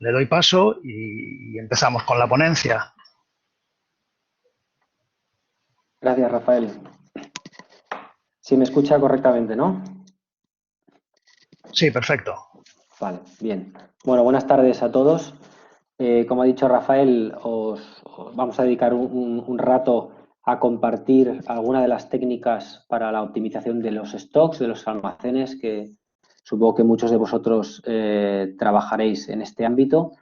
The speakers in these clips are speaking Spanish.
le doy paso y empezamos con la ponencia. Gracias, Rafael. Sí, me escucha correctamente, ¿no? Sí, perfecto. Vale, bien. Bueno, buenas tardes a todos. Como ha dicho Rafael, os vamos a dedicar un rato a compartir algunas de las técnicas para la optimización de los stocks, de los almacenes, que supongo que muchos de vosotros trabajaréis en este ámbito.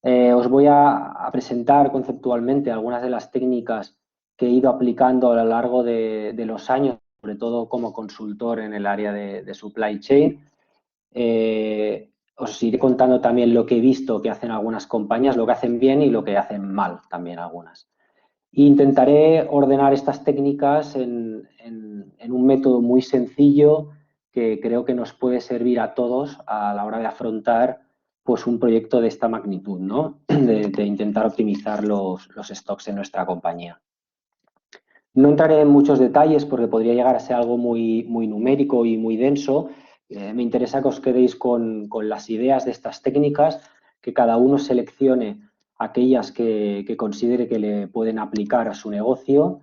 Os voy a presentar conceptualmente algunas de las técnicas que he ido aplicando a lo largo de los años, sobre todo como consultor en el área de supply chain. Os iré contando también lo que he visto que hacen algunas compañías, lo que hacen bien y lo que hacen mal también algunas. E intentaré ordenar estas técnicas en un método muy sencillo que creo que nos puede servir a todos a la hora de afrontar pues, un proyecto de esta magnitud, ¿no? de intentar optimizar los stocks en nuestra compañía. No entraré en muchos detalles porque podría llegar a ser algo muy numérico y muy denso. Me interesa que os quedéis con las ideas de estas técnicas, que cada uno seleccione aquellas que considere que le pueden aplicar a su negocio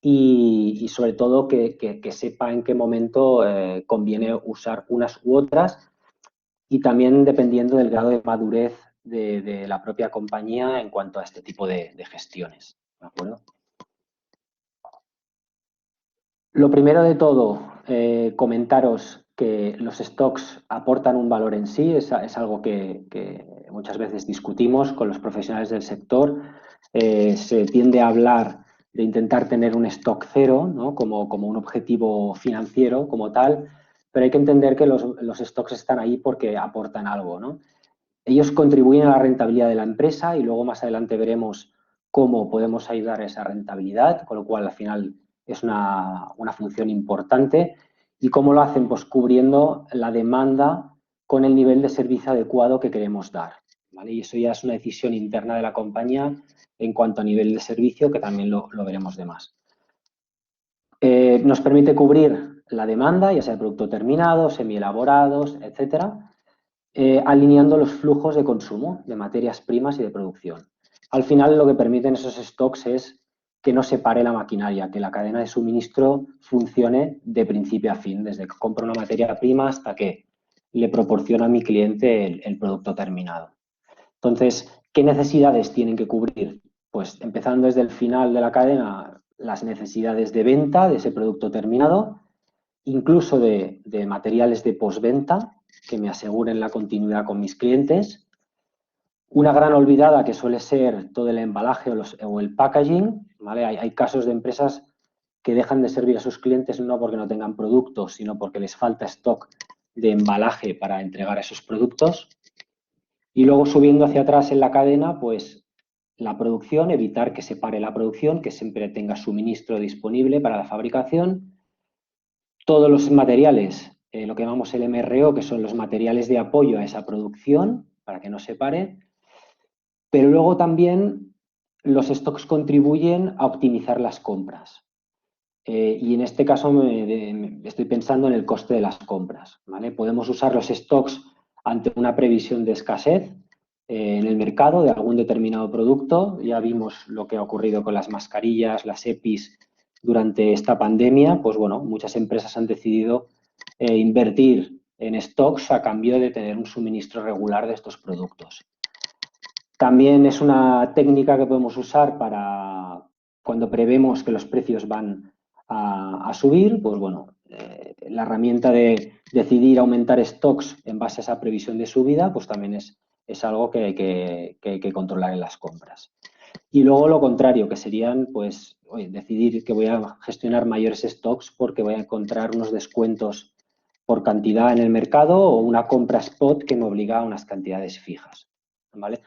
y sobre todo que sepa en qué momento conviene usar unas u otras y también dependiendo del grado de madurez de la propia compañía en cuanto a este tipo de gestiones. ¿De acuerdo? Lo primero de todo, comentaros que los stocks aportan un valor en sí, es algo que muchas veces discutimos con los profesionales del sector. Se tiende a hablar de intentar tener un stock cero, ¿no? como un objetivo financiero como tal, pero hay que entender que los stocks están ahí porque aportan algo, ¿no? Ellos contribuyen a la rentabilidad de la empresa y luego más adelante veremos cómo podemos ayudar a esa rentabilidad, con lo cual al final es una función importante. ¿Y cómo lo hacen? Pues cubriendo la demanda con el nivel de servicio adecuado que queremos dar, ¿vale? Y eso ya es una decisión interna de la compañía en cuanto a nivel de servicio, que también lo veremos de más. Nos permite cubrir la demanda, ya sea de producto terminado, semielaborados, etcétera, alineando los flujos de consumo de materias primas y de producción. Al final, lo que permiten esos stocks es que no se pare la maquinaria, que la cadena de suministro funcione de principio a fin, desde que compro una materia prima hasta que le proporciona a mi cliente el producto terminado. Entonces, ¿qué necesidades tienen que cubrir? Pues empezando desde el final de la cadena, las necesidades de venta de ese producto terminado, incluso de materiales de postventa que me aseguren la continuidad con mis clientes. Una gran olvidada que suele ser todo el embalaje o el packaging, ¿vale? Hay casos de empresas que dejan de servir a sus clientes no porque no tengan productos, sino porque les falta stock de embalaje para entregar esos productos. Y luego subiendo hacia atrás en la cadena, pues la producción, evitar que se pare la producción, que siempre tenga suministro disponible para la fabricación. Todos los materiales, lo que llamamos el MRO, que son los materiales de apoyo a esa producción, para que no se pare. Pero luego también los stocks contribuyen a optimizar las compras. Y en este caso estoy pensando en el coste de las compras, ¿vale? Podemos usar los stocks ante una previsión de escasez en el mercado de algún determinado producto. Ya vimos lo que ha ocurrido con las mascarillas, las EPIs durante esta pandemia. Pues bueno, muchas empresas han decidido invertir en stocks a cambio de tener un suministro regular de estos productos. También es una técnica que podemos usar para cuando prevemos que los precios van a subir, pues bueno, la herramienta de decidir aumentar stocks en base a esa previsión de subida, pues también es algo que hay que controlar en las compras. Y luego lo contrario, que serían, pues, decidir que voy a gestionar mayores stocks porque voy a encontrar unos descuentos por cantidad en el mercado o una compra spot que me obliga a unas cantidades fijas, ¿vale?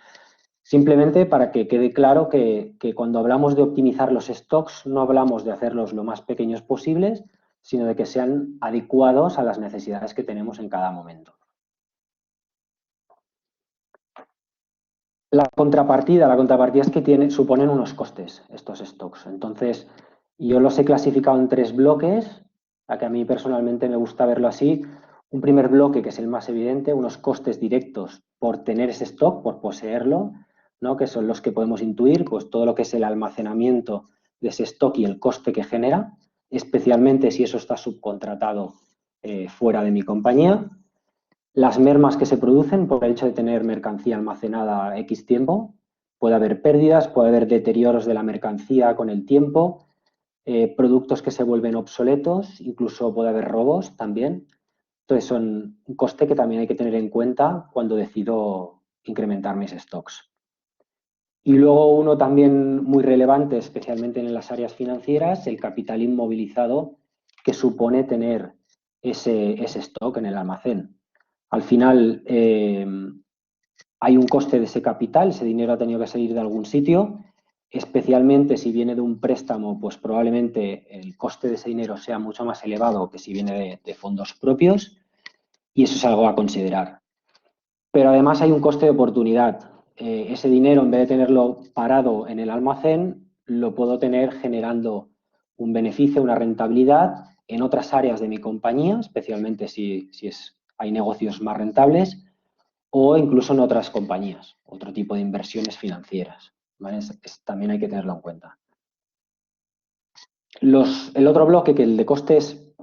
Simplemente para que quede claro que cuando hablamos de optimizar los stocks no hablamos de hacerlos lo más pequeños posibles, sino de que sean adecuados a las necesidades que tenemos en cada momento. La contrapartida es que suponen unos costes estos stocks. Entonces, yo los he clasificado en 3 bloques, a que a mí personalmente me gusta verlo así. Un primer bloque, que es el más evidente, unos costes directos por tener ese stock, por poseerlo, ¿no? Que son los que podemos intuir, pues todo lo que es el almacenamiento de ese stock y el coste que genera, especialmente si eso está subcontratado fuera de mi compañía. Las mermas que se producen por el hecho de tener mercancía almacenada X tiempo. Puede haber pérdidas, puede haber deterioros de la mercancía con el tiempo, productos que se vuelven obsoletos, incluso puede haber robos también. Entonces, son un coste que también hay que tener en cuenta cuando decido incrementar mis stocks. Y luego uno también muy relevante, especialmente en las áreas financieras, el capital inmovilizado que supone tener ese stock en el almacén. Al final, hay un coste de ese capital, ese dinero ha tenido que salir de algún sitio, especialmente si viene de un préstamo, pues probablemente el coste de ese dinero sea mucho más elevado que si viene de fondos propios, y eso es algo a considerar. Pero además hay un coste de oportunidad. Ese dinero, en vez de tenerlo parado en el almacén, lo puedo tener generando un beneficio, una rentabilidad en otras áreas de mi compañía, especialmente si hay negocios más rentables, o incluso en otras compañías, otro tipo de inversiones financieras, ¿vale? También hay que tenerlo en cuenta. El otro bloque, que el de costes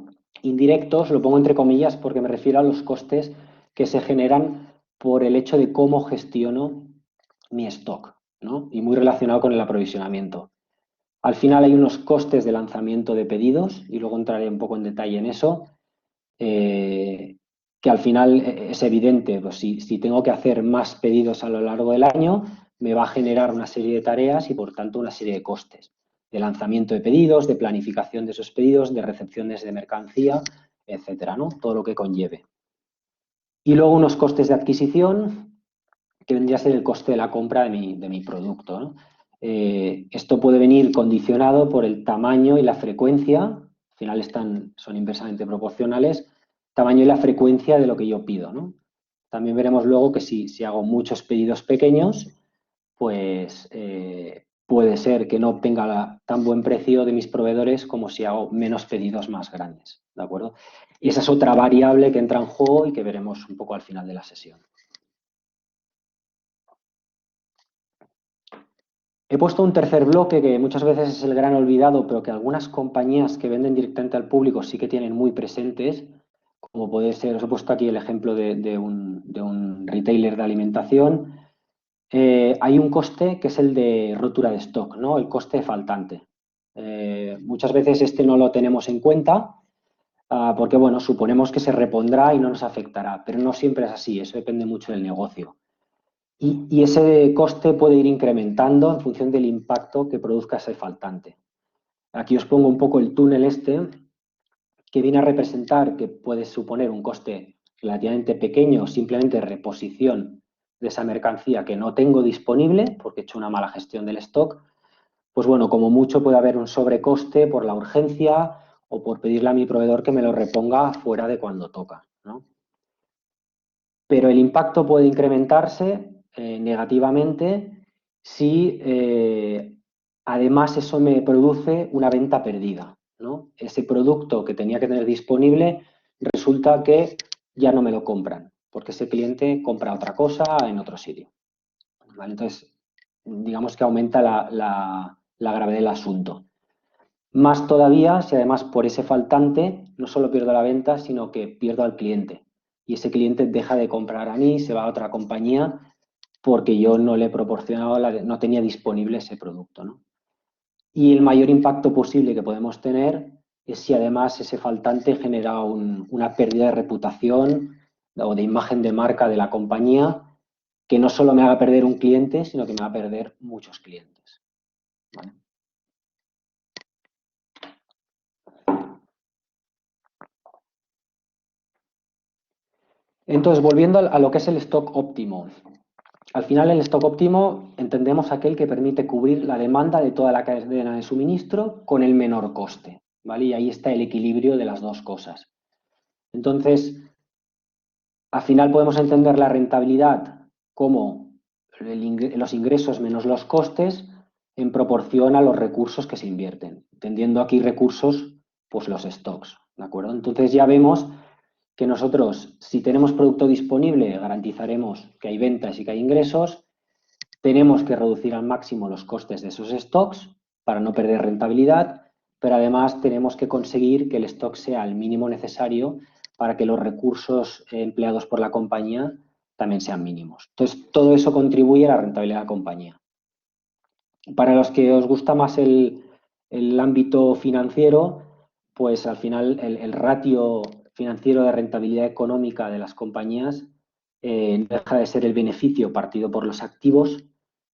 indirectos, lo pongo entre comillas porque me refiero a los costes que se generan por el hecho de cómo gestiono mi stock, ¿no? Y muy relacionado con el aprovisionamiento. Al final hay unos costes de lanzamiento de pedidos, y luego entraré un poco en detalle en eso, que al final es evidente, pues si tengo que hacer más pedidos a lo largo del año, me va a generar una serie de tareas y por tanto una serie de costes de lanzamiento de pedidos, de planificación de esos pedidos, de recepciones de mercancía, etcétera, ¿no? Todo lo que conlleve. Y luego unos costes de adquisición, que vendría a ser el coste de la compra de mi producto, ¿no? Esto puede venir condicionado por el tamaño y la frecuencia, al final son inversamente proporcionales, tamaño y la frecuencia de lo que yo pido, ¿no? También veremos luego que si hago muchos pedidos pequeños, pues puede ser que no obtenga tan buen precio de mis proveedores como si hago menos pedidos más grandes, ¿de acuerdo? Y esa es otra variable que entra en juego y que veremos un poco al final de la sesión. He puesto un tercer bloque que muchas veces es el gran olvidado, pero que algunas compañías que venden directamente al público sí que tienen muy presentes, como puede ser, os he puesto aquí el ejemplo de un retailer de alimentación. Hay un coste que es el de rotura de stock, ¿no? El coste faltante. Muchas veces este no lo tenemos en cuenta porque, bueno, suponemos que se repondrá y no nos afectará, pero no siempre es así, eso depende mucho del negocio. Y ese coste puede ir incrementando en función del impacto que produzca ese faltante. Aquí os pongo un poco el túnel que viene a representar que puede suponer un coste relativamente pequeño, simplemente reposición de esa mercancía que no tengo disponible porque he hecho una mala gestión del stock. Pues bueno, como mucho puede haber un sobrecoste por la urgencia o por pedirle a mi proveedor que me lo reponga fuera de cuando toca, ¿no? Pero el impacto puede incrementarse negativamente si además eso me produce una venta perdida, ¿no? Ese producto que tenía que tener disponible resulta que ya no me lo compran porque ese cliente compra otra cosa en otro sitio, ¿vale? Entonces, digamos que aumenta la gravedad del asunto. Más todavía si además por ese faltante no solo pierdo la venta, sino que pierdo al cliente. Y ese cliente deja de comprar a mí, se va a otra compañía porque yo no le he proporcionado, no tenía disponible ese producto, ¿no? Y el mayor impacto posible que podemos tener es si además ese faltante genera una pérdida de reputación o de imagen de marca de la compañía que no solo me haga perder un cliente, sino que me haga perder muchos clientes, ¿vale? Entonces, volviendo a lo que es el stock óptimo. Al final, el stock óptimo entendemos aquel que permite cubrir la demanda de toda la cadena de suministro con el menor coste, ¿vale? Y ahí está el equilibrio de las dos cosas. Entonces, al final podemos entender la rentabilidad como los ingresos menos los costes en proporción a los recursos que se invierten. Entendiendo aquí recursos, pues los stocks, ¿de acuerdo? Entonces ya vemos que nosotros, si tenemos producto disponible, garantizaremos que hay ventas y que hay ingresos. Tenemos que reducir al máximo los costes de esos stocks para no perder rentabilidad, pero además tenemos que conseguir que el stock sea el mínimo necesario para que los recursos empleados por la compañía también sean mínimos. Entonces, todo eso contribuye a la rentabilidad de la compañía. Para los que os gusta más el ámbito financiero, pues al final el ratio financiero de rentabilidad económica de las compañías deja de ser el beneficio partido por los activos,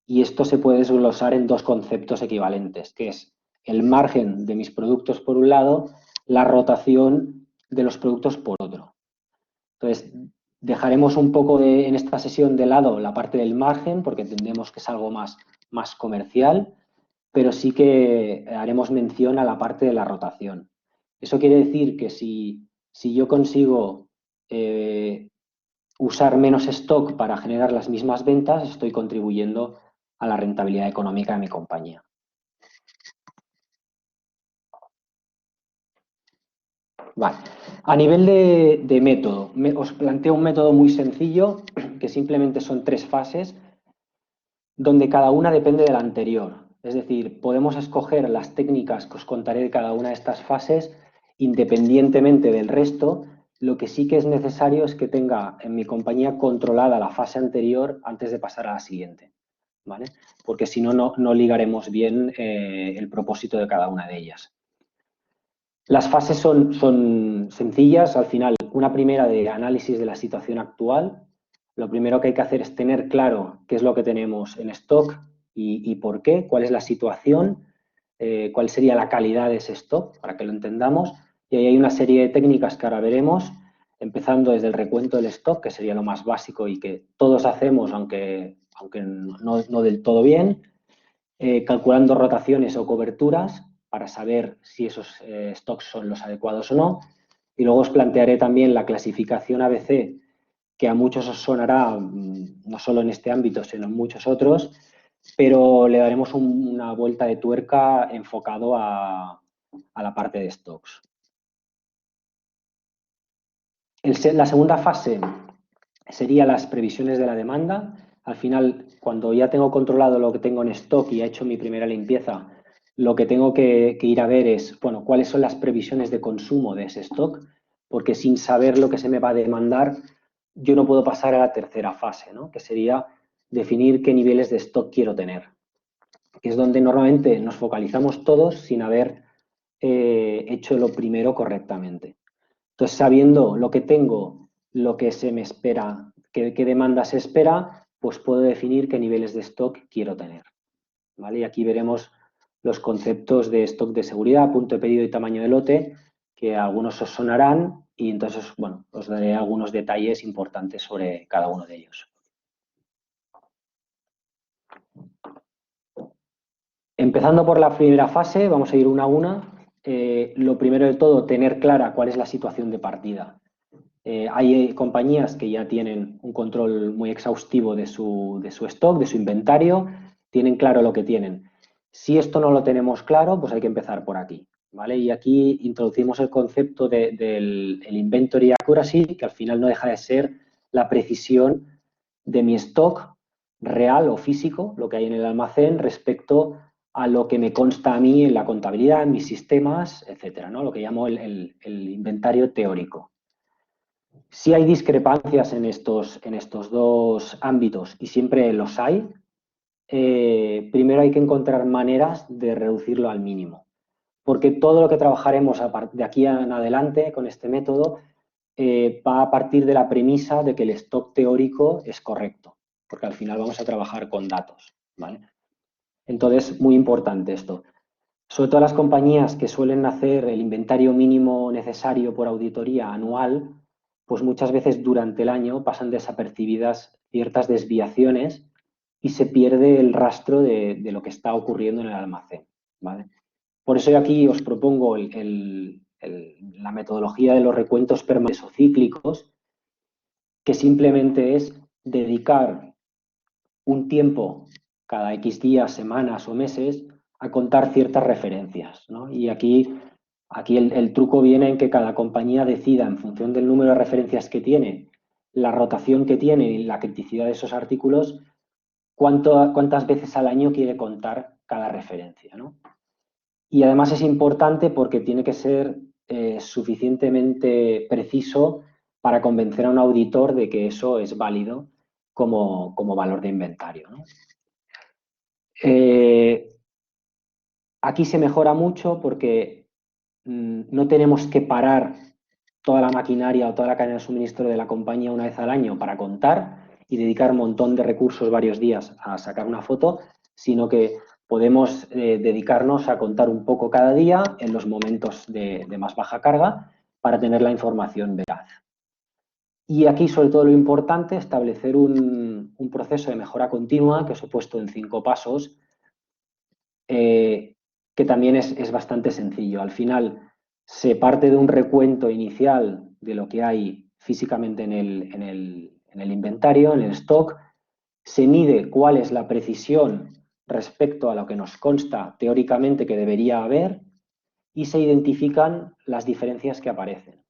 y esto se puede desglosar en dos conceptos equivalentes, que es el margen de mis productos por un lado, la rotación de los productos por otro. Entonces, dejaremos un poco en esta sesión de lado la parte del margen, porque entendemos que es algo más comercial, pero sí que haremos mención a la parte de la rotación. Eso quiere decir que si yo consigo usar menos stock para generar las mismas ventas, estoy contribuyendo a la rentabilidad económica de mi compañía. Vale. A nivel de método, os planteo un método muy sencillo, que simplemente son 3 fases, donde cada una depende de la anterior. Es decir, podemos escoger las técnicas que os contaré de cada una de estas fases independientemente del resto. Lo que sí que es necesario es que tenga en mi compañía controlada la fase anterior antes de pasar a la siguiente, ¿vale? Porque si no, no ligaremos bien el propósito de cada una de ellas. Las fases son sencillas. Al final, una primera de análisis de la situación actual. Lo primero que hay que hacer es tener claro qué es lo que tenemos en stock y por qué, cuál es la situación, cuál sería la calidad de ese stock, para que lo entendamos. Y ahí hay una serie de técnicas que ahora veremos, empezando desde el recuento del stock, que sería lo más básico y que todos hacemos, aunque no del todo bien, calculando rotaciones o coberturas para saber si esos stocks son los adecuados o no. Y luego os plantearé también la clasificación ABC, que a muchos os sonará, no solo en este ámbito, sino en muchos otros, pero le daremos una vuelta de tuerca enfocado a la parte de stocks. La segunda fase sería las previsiones de la demanda. Al final, cuando ya tengo controlado lo que tengo en stock y he hecho mi primera limpieza, lo que tengo que ir a ver es, bueno, cuáles son las previsiones de consumo de ese stock, porque sin saber lo que se me va a demandar, yo no puedo pasar a la tercera fase, ¿no? Que sería definir qué niveles de stock quiero tener, que es donde normalmente nos focalizamos todos sin haber hecho lo primero correctamente. Entonces, sabiendo lo que tengo, lo que se me espera, qué demanda se espera, pues puedo definir qué niveles de stock quiero tener, ¿vale? Y aquí veremos los conceptos de stock de seguridad, punto de pedido y tamaño de lote, que a algunos os sonarán, y entonces, bueno, os daré algunos detalles importantes sobre cada uno de ellos. Empezando por la primera fase, vamos a ir una a una. Lo primero de todo, tener clara cuál es la situación de partida. Hay compañías que ya tienen un control muy exhaustivo de su stock, de su inventario, tienen claro lo que tienen. Si esto no lo tenemos claro, pues hay que empezar por aquí, ¿vale? Y aquí introducimos el concepto del inventory accuracy, que al final no deja de ser la precisión de mi stock real o físico, lo que hay en el almacén, respecto a lo que me consta a mí en la contabilidad, en mis sistemas, etcétera, ¿no? Lo que llamo el inventario teórico. Si hay discrepancias en estos dos ámbitos, y siempre los hay, primero hay que encontrar maneras de reducirlo al mínimo, porque todo lo que trabajaremos de aquí en adelante con este método va a partir de la premisa de que el stock teórico es correcto, porque al final vamos a trabajar con datos, ¿vale? Entonces, muy importante esto. Sobre todo las compañías que suelen hacer el inventario mínimo necesario por auditoría anual, pues muchas veces durante el año pasan desapercibidas ciertas desviaciones y se pierde el rastro de lo que está ocurriendo en el almacén, ¿vale? Por eso yo aquí os propongo la metodología de los recuentos permanentes o cíclicos, que simplemente es dedicar un tiempo cada X días, semanas o meses a contar ciertas referencias, ¿no? Y aquí Aquí el truco viene en que cada compañía decida, en función del número de referencias que tiene, la rotación que tiene y la criticidad de esos artículos, cuántas veces al año quiere contar cada referencia, ¿no? Y además es importante porque tiene que ser suficientemente preciso para convencer a un auditor de que eso es válido como valor de inventario, ¿no? Aquí se mejora mucho porque no tenemos que parar toda la maquinaria o toda la cadena de suministro de la compañía una vez al año para contar y dedicar un montón de recursos varios días a sacar una foto, sino que podemos dedicarnos a contar un poco cada día en los momentos de más baja carga para tener la información veraz. Y aquí, sobre todo, lo importante, establecer un proceso de mejora continua que os he puesto en 5 pasos, que también es bastante sencillo. Al final, se parte de un recuento inicial de lo que hay físicamente en el inventario, en el stock, se mide cuál es la precisión respecto a lo que nos consta teóricamente que debería haber y se identifican las diferencias que aparecen,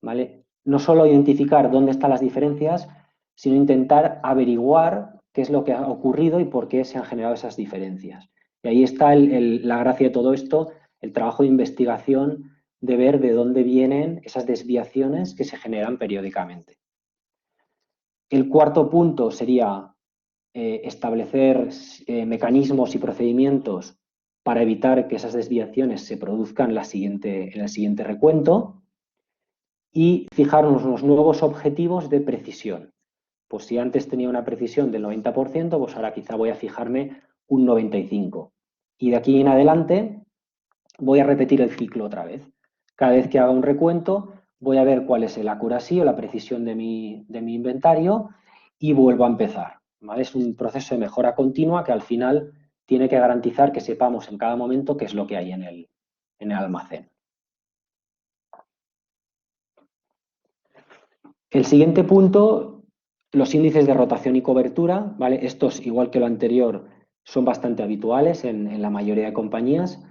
¿vale? No solo identificar dónde están las diferencias, sino intentar averiguar qué es lo que ha ocurrido y por qué se han generado esas diferencias. Y ahí está la gracia de todo esto, el trabajo de investigación, de ver de dónde vienen esas desviaciones que se generan periódicamente. El cuarto punto sería establecer mecanismos y procedimientos para evitar que esas desviaciones se produzcan en el siguiente recuento y fijarnos unos nuevos objetivos de precisión. Pues si antes tenía una precisión del 90%, pues ahora quizá voy a fijarme un 95%. Y de aquí en adelante voy a repetir el ciclo otra vez. Cada vez que haga un recuento, voy a ver cuál es el accuracy o la precisión de mi inventario y vuelvo a empezar, ¿vale? Es un proceso de mejora continua que al final tiene que garantizar que sepamos en cada momento qué es lo que hay en el almacén. El siguiente punto, los índices de rotación y cobertura, ¿vale? Estos, igual que lo anterior, son bastante habituales en la mayoría de compañías.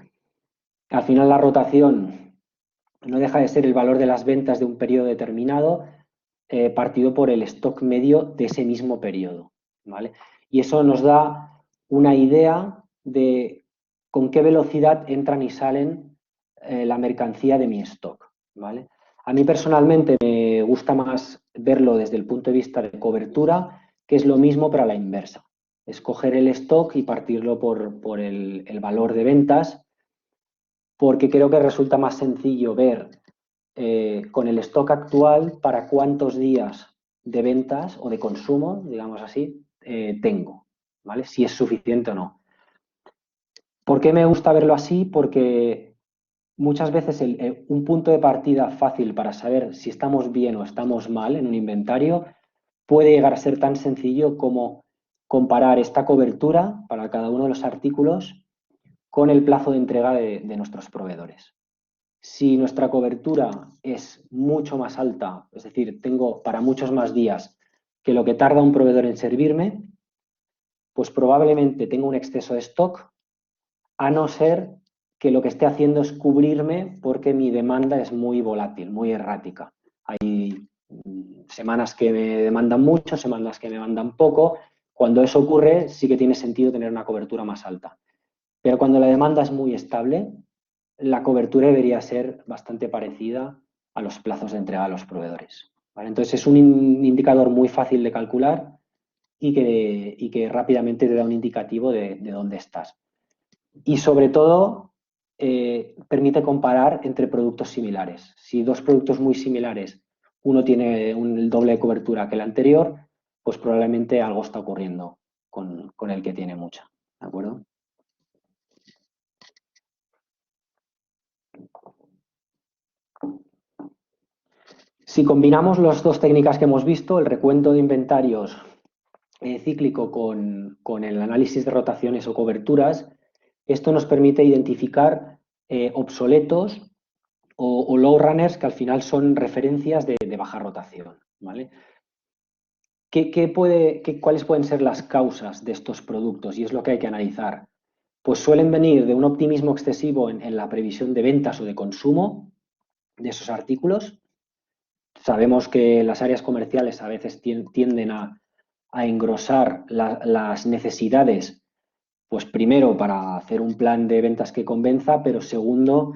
Al final la rotación no deja de ser el valor de las ventas de un periodo determinado partido por el stock medio de ese mismo periodo, ¿vale? Y eso nos da una idea de con qué velocidad entran y salen la mercancía de mi stock, ¿vale? A mí personalmente me gusta más verlo desde el punto de vista de cobertura, que es lo mismo pero a la inversa. Escoger el stock y partirlo por el valor de ventas, porque creo que resulta más sencillo ver con el stock actual para cuántos días de ventas o de consumo, digamos así, tengo, ¿vale? Si es suficiente o no. ¿Por qué me gusta verlo así? Porque muchas veces un punto de partida fácil para saber si estamos bien o estamos mal en un inventario puede llegar a ser tan sencillo como comparar esta cobertura para cada uno de los artículos con el plazo de entrega de nuestros proveedores. Si nuestra cobertura es mucho más alta, es decir, tengo para muchos más días que lo que tarda un proveedor en servirme, pues probablemente tengo un exceso de stock, a no ser que lo que esté haciendo es cubrirme porque mi demanda es muy volátil, muy errática. Hay semanas que me demandan mucho, semanas que me demandan poco. Cuando eso ocurre, sí que tiene sentido tener una cobertura más alta. Pero cuando la demanda es muy estable, la cobertura debería ser bastante parecida a los plazos de entrega a los proveedores, ¿vale? Entonces es un indicador muy fácil de calcular y que rápidamente te da un indicativo de dónde estás. Y sobre todo permite comparar entre productos similares. Si dos productos muy similares, uno tiene el doble de cobertura que el anterior, pues probablemente algo está ocurriendo con el que tiene mucha, ¿de acuerdo? Si combinamos las dos técnicas que hemos visto, el recuento de inventarios cíclico con el análisis de rotaciones o coberturas, esto nos permite identificar obsoletos o low runners que al final son referencias de baja rotación, ¿vale? ¿Cuáles pueden ser las causas de estos productos? Y es lo que hay que analizar. pues suelen venir de un optimismo excesivo en la previsión de ventas o de consumo de esos artículos. Sabemos que las áreas comerciales a veces tienden a engrosar las necesidades, pues primero para hacer un plan de ventas que convenza, pero segundo,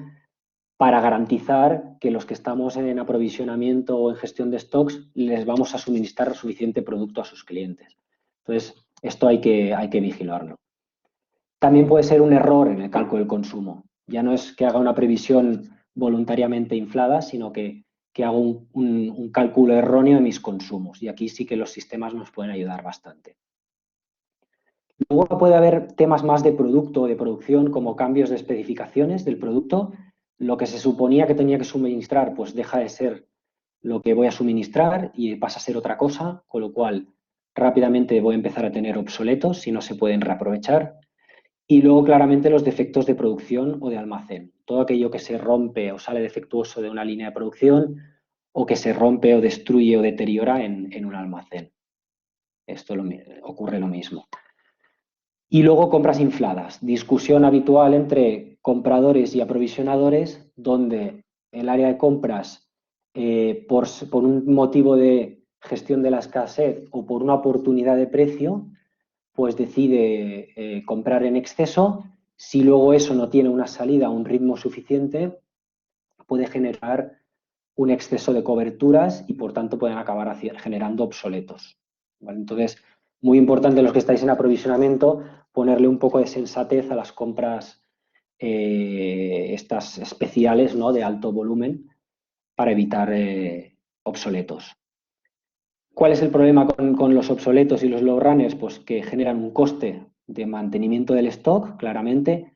para garantizar que los que estamos en aprovisionamiento o en gestión de stocks les vamos a suministrar suficiente producto a sus clientes. Entonces, esto hay que vigilarlo. También puede ser un error en el cálculo del consumo. Ya no es que haga una previsión voluntariamente inflada, sino que hago un cálculo erróneo de mis consumos. Y aquí sí que los sistemas nos pueden ayudar bastante. Luego puede haber temas más de producto o de producción, como cambios de especificaciones del producto. Lo que se suponía que tenía que suministrar, pues deja de ser lo que voy a suministrar y pasa a ser otra cosa, con lo cual rápidamente voy a empezar a tener obsoletos si no se pueden reaprovechar. Y luego claramente los defectos de producción o de almacén. Todo aquello que se rompe o sale defectuoso de una línea de producción o que se rompe o destruye o deteriora en un almacén. Esto ocurre lo mismo. Y luego compras infladas. Discusión habitual entre compradores y aprovisionadores, donde el área de compras, por un motivo de gestión de la escasez o por una oportunidad de precio, pues decide comprar en exceso. Si luego eso no tiene una salida a un ritmo suficiente, puede generar un exceso de coberturas y por tanto pueden acabar generando obsoletos, ¿vale? Entonces, muy importante los que estáis en aprovisionamiento, ponerle un poco de sensatez a las compras estas especiales, ¿no?, de alto volumen para evitar obsoletos. ¿Cuál es el problema con los obsoletos y los low runners? Pues que generan un coste de mantenimiento del stock, claramente,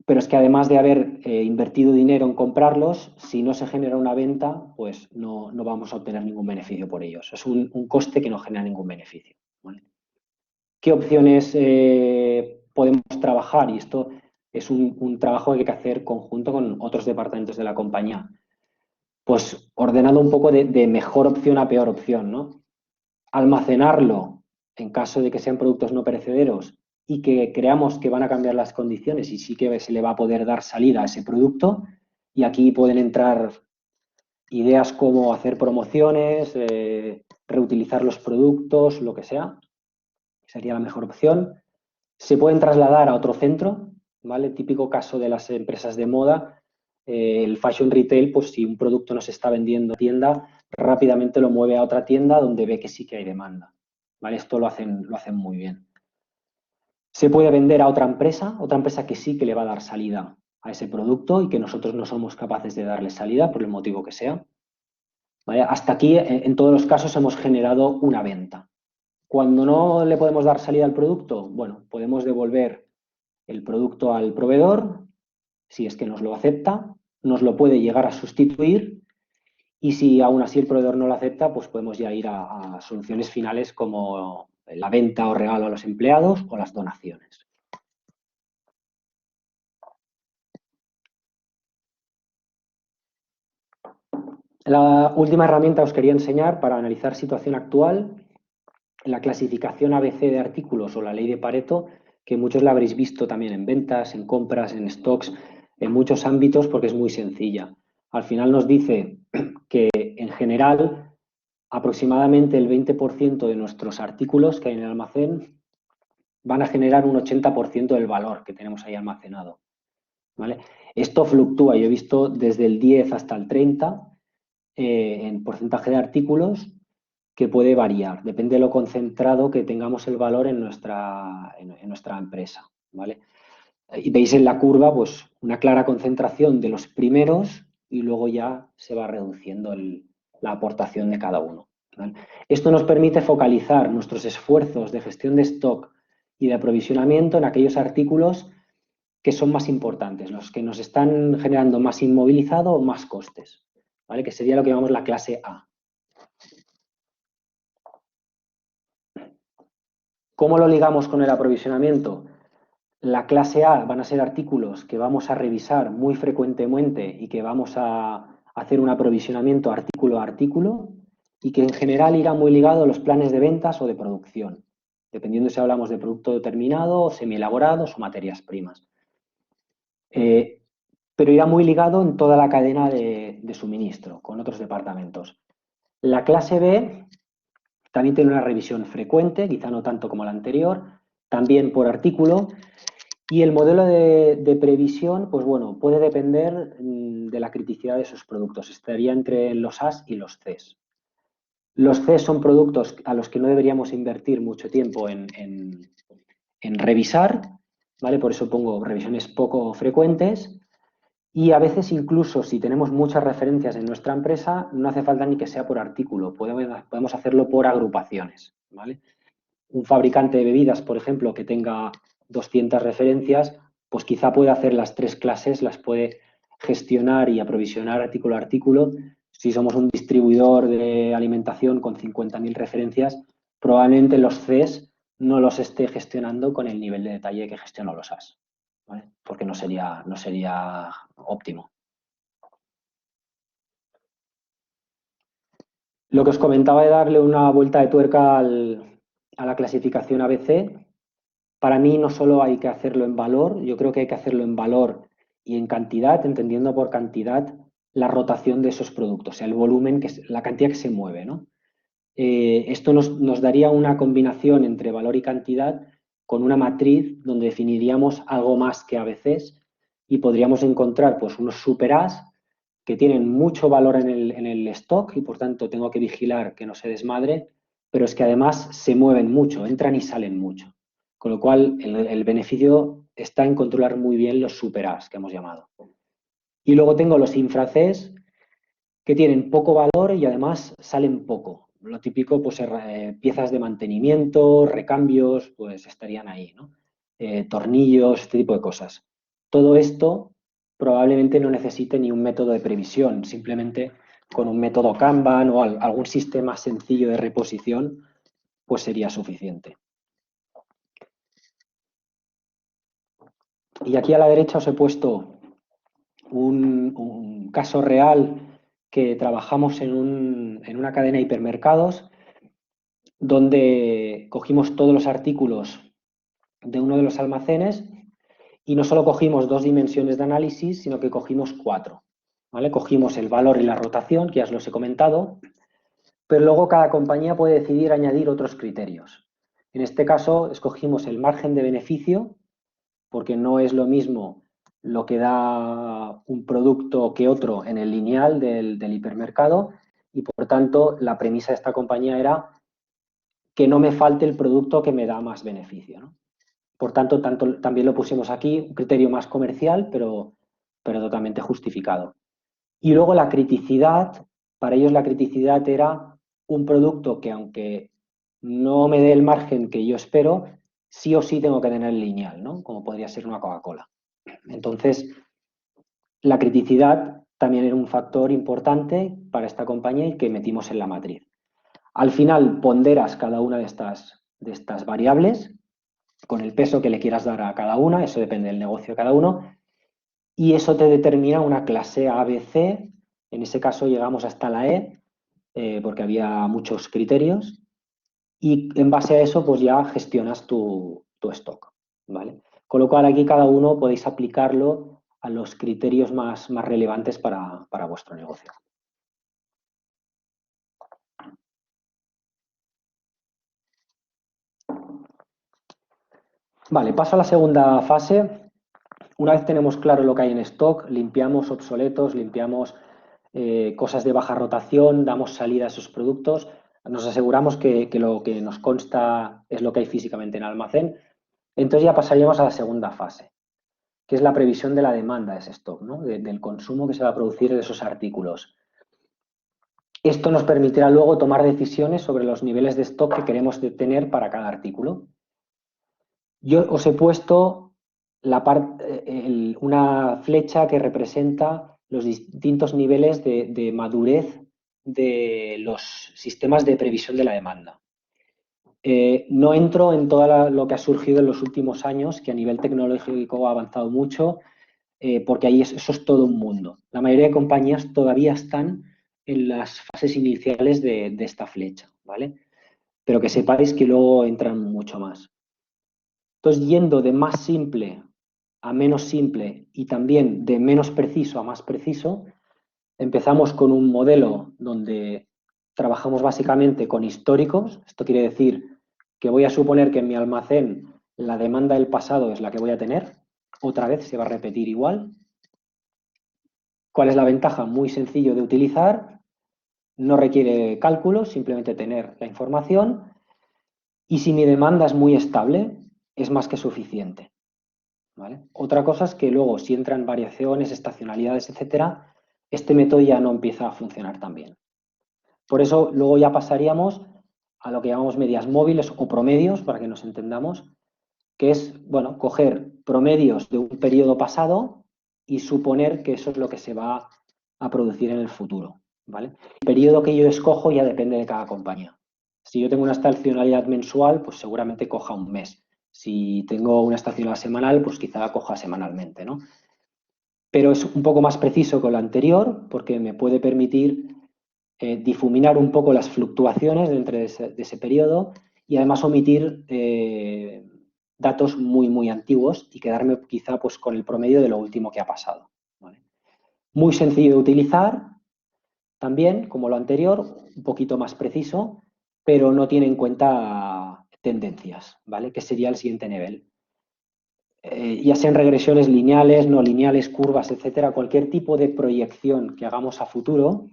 pero es que además de haber invertido dinero en comprarlos, si no se genera una venta, pues no vamos a obtener ningún beneficio por ellos. Es un coste que no genera ningún beneficio, ¿vale? ¿Qué opciones podemos trabajar? Y esto es un trabajo que hay que hacer conjunto con otros departamentos de la compañía. Pues ordenando un poco de mejor opción a peor opción, ¿no? Almacenarlo en caso de que sean productos no perecederos y que creamos que van a cambiar las condiciones y sí que se le va a poder dar salida a ese producto. Y aquí pueden entrar ideas como hacer promociones, reutilizar los productos, lo que sea. Sería la mejor opción. Se pueden trasladar a otro centro, ¿vale? Típico caso de las empresas de moda. El fashion retail, pues si un producto no se está vendiendo en tienda, rápidamente lo mueve a otra tienda donde ve que sí que hay demanda, ¿vale? Esto lo hacen muy bien. Se puede vender a otra empresa que sí que le va a dar salida a ese producto y que nosotros no somos capaces de darle salida por el motivo que sea, ¿vale? Hasta aquí, en todos los casos, hemos generado una venta. Cuando no le podemos dar salida al producto, bueno, podemos devolver el producto al proveedor, si es que nos lo acepta, nos lo puede llegar a sustituir y si aún así el proveedor no lo acepta, pues podemos ya ir a soluciones finales como la venta o regalo a los empleados o las donaciones. La última herramienta os quería enseñar para analizar situación actual, la clasificación ABC de artículos o la ley de Pareto, que muchos la habréis visto también en ventas, en compras, en stocks, en muchos ámbitos porque es muy sencilla. Al final nos dice que en general aproximadamente el 20% de nuestros artículos que hay en el almacén van a generar un 80% del valor que tenemos ahí almacenado, ¿vale? Esto fluctúa, yo he visto desde el 10 hasta el 30 en porcentaje de artículos, que puede variar, depende de lo concentrado que tengamos el valor en nuestra empresa, ¿vale? Y veis en la curva pues una clara concentración de los primeros y luego ya se va reduciendo la aportación de cada uno, ¿vale? Esto nos permite focalizar nuestros esfuerzos de gestión de stock y de aprovisionamiento en aquellos artículos que son más importantes, los que nos están generando más inmovilizado o más costes, ¿vale? Que sería lo que llamamos la clase A. ¿Cómo lo ligamos con el aprovisionamiento? La clase A van a ser artículos que vamos a revisar muy frecuentemente y que vamos a hacer un aprovisionamiento artículo a artículo y que en general irá muy ligado a los planes de ventas o de producción, dependiendo si hablamos de producto terminado, semielaborados o materias primas. Pero irá muy ligado en toda la cadena de suministro con otros departamentos. La clase B también tiene una revisión frecuente, quizá no tanto como la anterior, también por artículo. Y el modelo de previsión, pues bueno, puede depender de la criticidad de esos productos. Estaría entre los A's y los C's. Los C's son productos a los que no deberíamos invertir mucho tiempo en revisar, ¿vale? Por eso pongo revisiones poco frecuentes. Y a veces incluso si tenemos muchas referencias en nuestra empresa, no hace falta ni que sea por artículo, podemos hacerlo por agrupaciones, ¿vale? Un fabricante de bebidas, por ejemplo, que tenga 200 referencias, pues quizá puede hacer las 3 clases, las puede gestionar y aprovisionar artículo a artículo. Si somos un distribuidor de alimentación con 50.000 referencias, probablemente los Cs no los esté gestionando con el nivel de detalle que gestionan los As, ¿vale? Porque no sería óptimo. Lo que os comentaba de darle una vuelta de tuerca a la clasificación ABC, para mí no solo hay que hacerlo en valor, yo creo que hay que hacerlo en valor y en cantidad, entendiendo por cantidad la rotación de esos productos, o sea, el volumen, la cantidad que se mueve, ¿no? Esto nos daría una combinación entre valor y cantidad con una matriz donde definiríamos algo más que ABCs y podríamos encontrar pues, unos super As que tienen mucho valor en el stock y por tanto tengo que vigilar que no se desmadre, pero es que además se mueven mucho, entran y salen mucho. Con lo cual el beneficio está en controlar muy bien los super As que hemos llamado. Y luego tengo los infra Cs que tienen poco valor y además salen poco. Lo típico, pues piezas de mantenimiento, recambios, pues estarían ahí, ¿no? Tornillos, este tipo de cosas. Todo esto probablemente no necesite ni un método de previsión, simplemente con un método Kanban o algún sistema sencillo de reposición, pues sería suficiente. Y aquí a la derecha os he puesto un caso real que trabajamos en una cadena de hipermercados donde cogimos todos los artículos de uno de los almacenes y no solo cogimos 2 dimensiones de análisis, sino que cogimos 4. ¿Vale? Cogimos el valor y la rotación, que ya os los he comentado, pero luego cada compañía puede decidir añadir otros criterios. En este caso, escogimos el margen de beneficio, porque no es lo mismo lo que da un producto que otro en el lineal del hipermercado y, por tanto, la premisa de esta compañía era que no me falte el producto que me da más beneficio, ¿no? Por tanto, también lo pusimos aquí, un criterio más comercial, pero totalmente justificado. Y luego la criticidad, para ellos la criticidad era un producto que aunque no me dé el margen que yo espero, sí o sí tengo que tener lineal, ¿no? Como podría ser una Coca-Cola. Entonces, la criticidad también era un factor importante para esta compañía y que metimos en la matriz. Al final ponderas cada una de estas variables con el peso que le quieras dar a cada una, eso depende del negocio de cada uno, y eso te determina una clase ABC. En ese caso llegamos hasta la E, porque había muchos criterios, y en base a eso pues ya gestionas tu stock, ¿vale? Con lo cual aquí cada uno podéis aplicarlo a los criterios más relevantes para vuestro negocio. Vale, paso a la segunda fase. Una vez tenemos claro lo que hay en stock, limpiamos obsoletos, limpiamos cosas de baja rotación, damos salida a esos productos, nos aseguramos que lo que nos consta es lo que hay físicamente en el almacén. Entonces ya pasaríamos a la segunda fase, que es la previsión de la demanda de ese stock, ¿no? Del consumo que se va a producir de esos artículos. Esto nos permitirá luego tomar decisiones sobre los niveles de stock que queremos tener para cada artículo. Yo os he puesto una flecha que representa los distintos niveles de madurez de los sistemas de previsión de la demanda. No entro en todo lo que ha surgido en los últimos años, que a nivel tecnológico ha avanzado mucho, porque ahí eso es todo un mundo. La mayoría de compañías todavía están en las fases iniciales de esta flecha, ¿vale? pero que sepáis que luego entran mucho más. Entonces, yendo de más simple a menos simple y también de menos preciso a más preciso, empezamos con un modelo donde trabajamos básicamente con históricos. Esto quiere decir que voy a suponer que en mi almacén la demanda del pasado es la que voy a tener. Otra vez se va a repetir igual. ¿Cuál es la ventaja? Muy sencillo de utilizar. No requiere cálculos, simplemente tener la información. Y si mi demanda es muy estable, es más que suficiente, ¿vale? Otra cosa es que luego, si entran variaciones, estacionalidades, etcétera, este método ya no empieza a funcionar tan bien. Por eso, luego ya pasaríamos a lo que llamamos medias móviles o promedios, para que nos entendamos, que es, bueno, coger promedios de un periodo pasado y suponer que eso es lo que se va a producir en el futuro, ¿vale? El periodo que yo escojo ya depende de cada compañía. Si yo tengo una estacionalidad mensual, pues seguramente coja un mes. Si tengo una estacionalidad semanal, pues quizá coja semanalmente, ¿no? Pero es un poco más preciso que lo anterior porque me puede permitir difuminar un poco las fluctuaciones dentro de ese periodo y además omitir datos muy, muy antiguos y quedarme quizá pues, con el promedio de lo último que ha pasado, ¿vale? Muy sencillo de utilizar también, como lo anterior, un poquito más preciso, pero no tiene en cuenta tendencias, ¿vale? Que sería el siguiente nivel. Ya sean regresiones lineales, no lineales, curvas, etcétera, cualquier tipo de proyección que hagamos a futuro,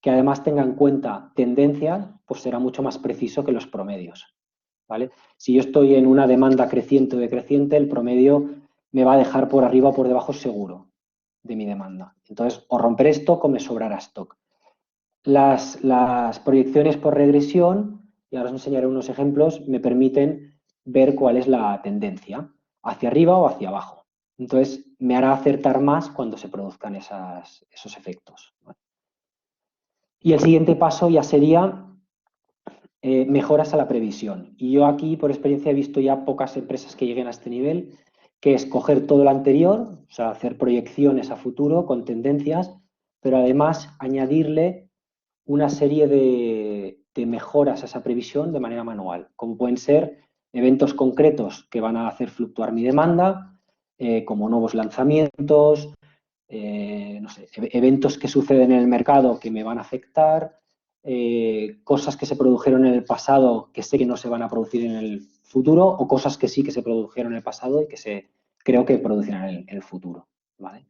que además tenga en cuenta tendencias, pues será mucho más preciso que los promedios, ¿vale? Si yo estoy en una demanda creciente o decreciente, el promedio me va a dejar por arriba o por debajo seguro de mi demanda. Entonces, o romperé stock o me sobrará stock. Las proyecciones por regresión, y ahora os enseñaré unos ejemplos, me permiten ver cuál es la tendencia, hacia arriba o hacia abajo. Entonces, me hará acertar más cuando se produzcan esos efectos, ¿vale? Y el siguiente paso ya sería mejoras a la previsión. Y yo aquí, por experiencia, he visto ya pocas empresas que lleguen a este nivel, que es coger todo lo anterior, o sea, hacer proyecciones a futuro con tendencias, pero además añadirle una serie de mejoras a esa previsión de manera manual, como pueden ser eventos concretos que van a hacer fluctuar mi demanda, como nuevos lanzamientos, no sé, eventos que suceden en el mercado que me van a afectar, cosas que se produjeron en el pasado que sé que no se van a producir en el futuro o cosas que sí que se produjeron en el pasado y que creo que producirán en el futuro, ¿vale?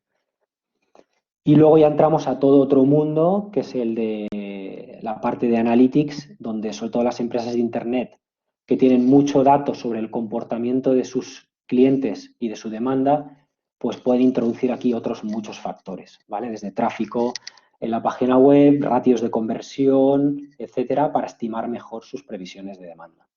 Y luego ya entramos a todo otro mundo, que es el de la parte de analytics, donde sobre todo las empresas de Internet que tienen mucho dato sobre el comportamiento de sus clientes y de su demanda, pues pueden introducir aquí otros muchos factores, ¿vale? Desde tráfico en la página web, ratios de conversión, etcétera, para estimar mejor sus previsiones de demanda.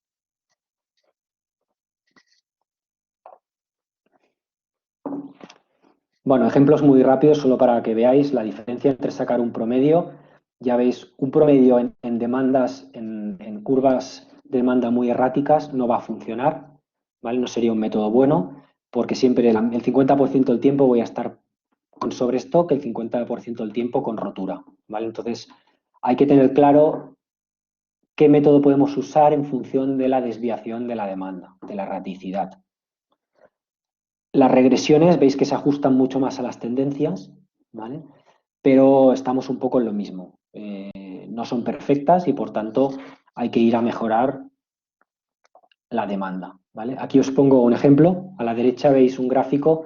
Bueno, ejemplos muy rápidos, solo para que veáis la diferencia entre sacar un promedio. Ya veis, un promedio en demandas, en curvas de demanda muy erráticas, no va a funcionar, ¿vale? No sería un método bueno, porque siempre el 50% del tiempo voy a estar con sobrestock, el 50% del tiempo con rotura, ¿vale? Entonces, hay que tener claro qué método podemos usar en función de la desviación de la demanda, de la erraticidad. Las regresiones veis que se ajustan mucho más a las tendencias, ¿vale? Pero estamos un poco en lo mismo. No son perfectas y, por tanto, hay que ir a mejorar la demanda, ¿vale? Aquí os pongo un ejemplo. A la derecha veis un gráfico,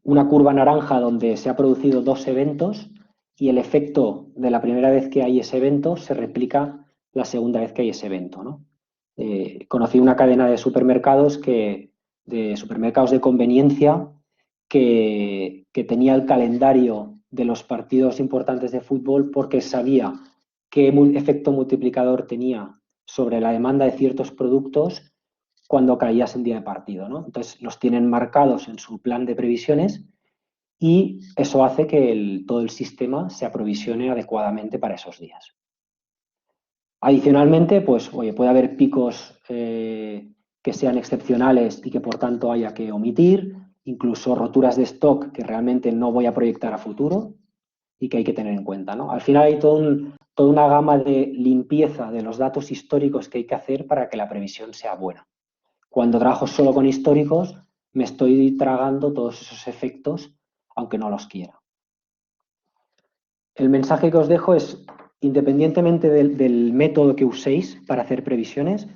una curva naranja donde se ha producido dos eventos y el efecto de la primera vez que hay ese evento se replica la segunda vez que hay ese evento, ¿no? Conocí una cadena de supermercados de conveniencia que tenía el calendario de los partidos importantes de fútbol porque sabía qué efecto multiplicador tenía sobre la demanda de ciertos productos cuando caías en día de partido, ¿no? Entonces los tienen marcados en su plan de previsiones y eso hace que todo el sistema se aprovisione adecuadamente para esos días. Adicionalmente, pues, oye, puede haber picos que sean excepcionales y que por tanto haya que omitir, incluso roturas de stock que realmente no voy a proyectar a futuro y que hay que tener en cuenta, ¿no? Al final hay todo toda una gama de limpieza de los datos históricos que hay que hacer para que la previsión sea buena. Cuando trabajo solo con históricos, me estoy tragando todos esos efectos, aunque no los quiera. El mensaje que os dejo es, independientemente del método que uséis para hacer previsiones,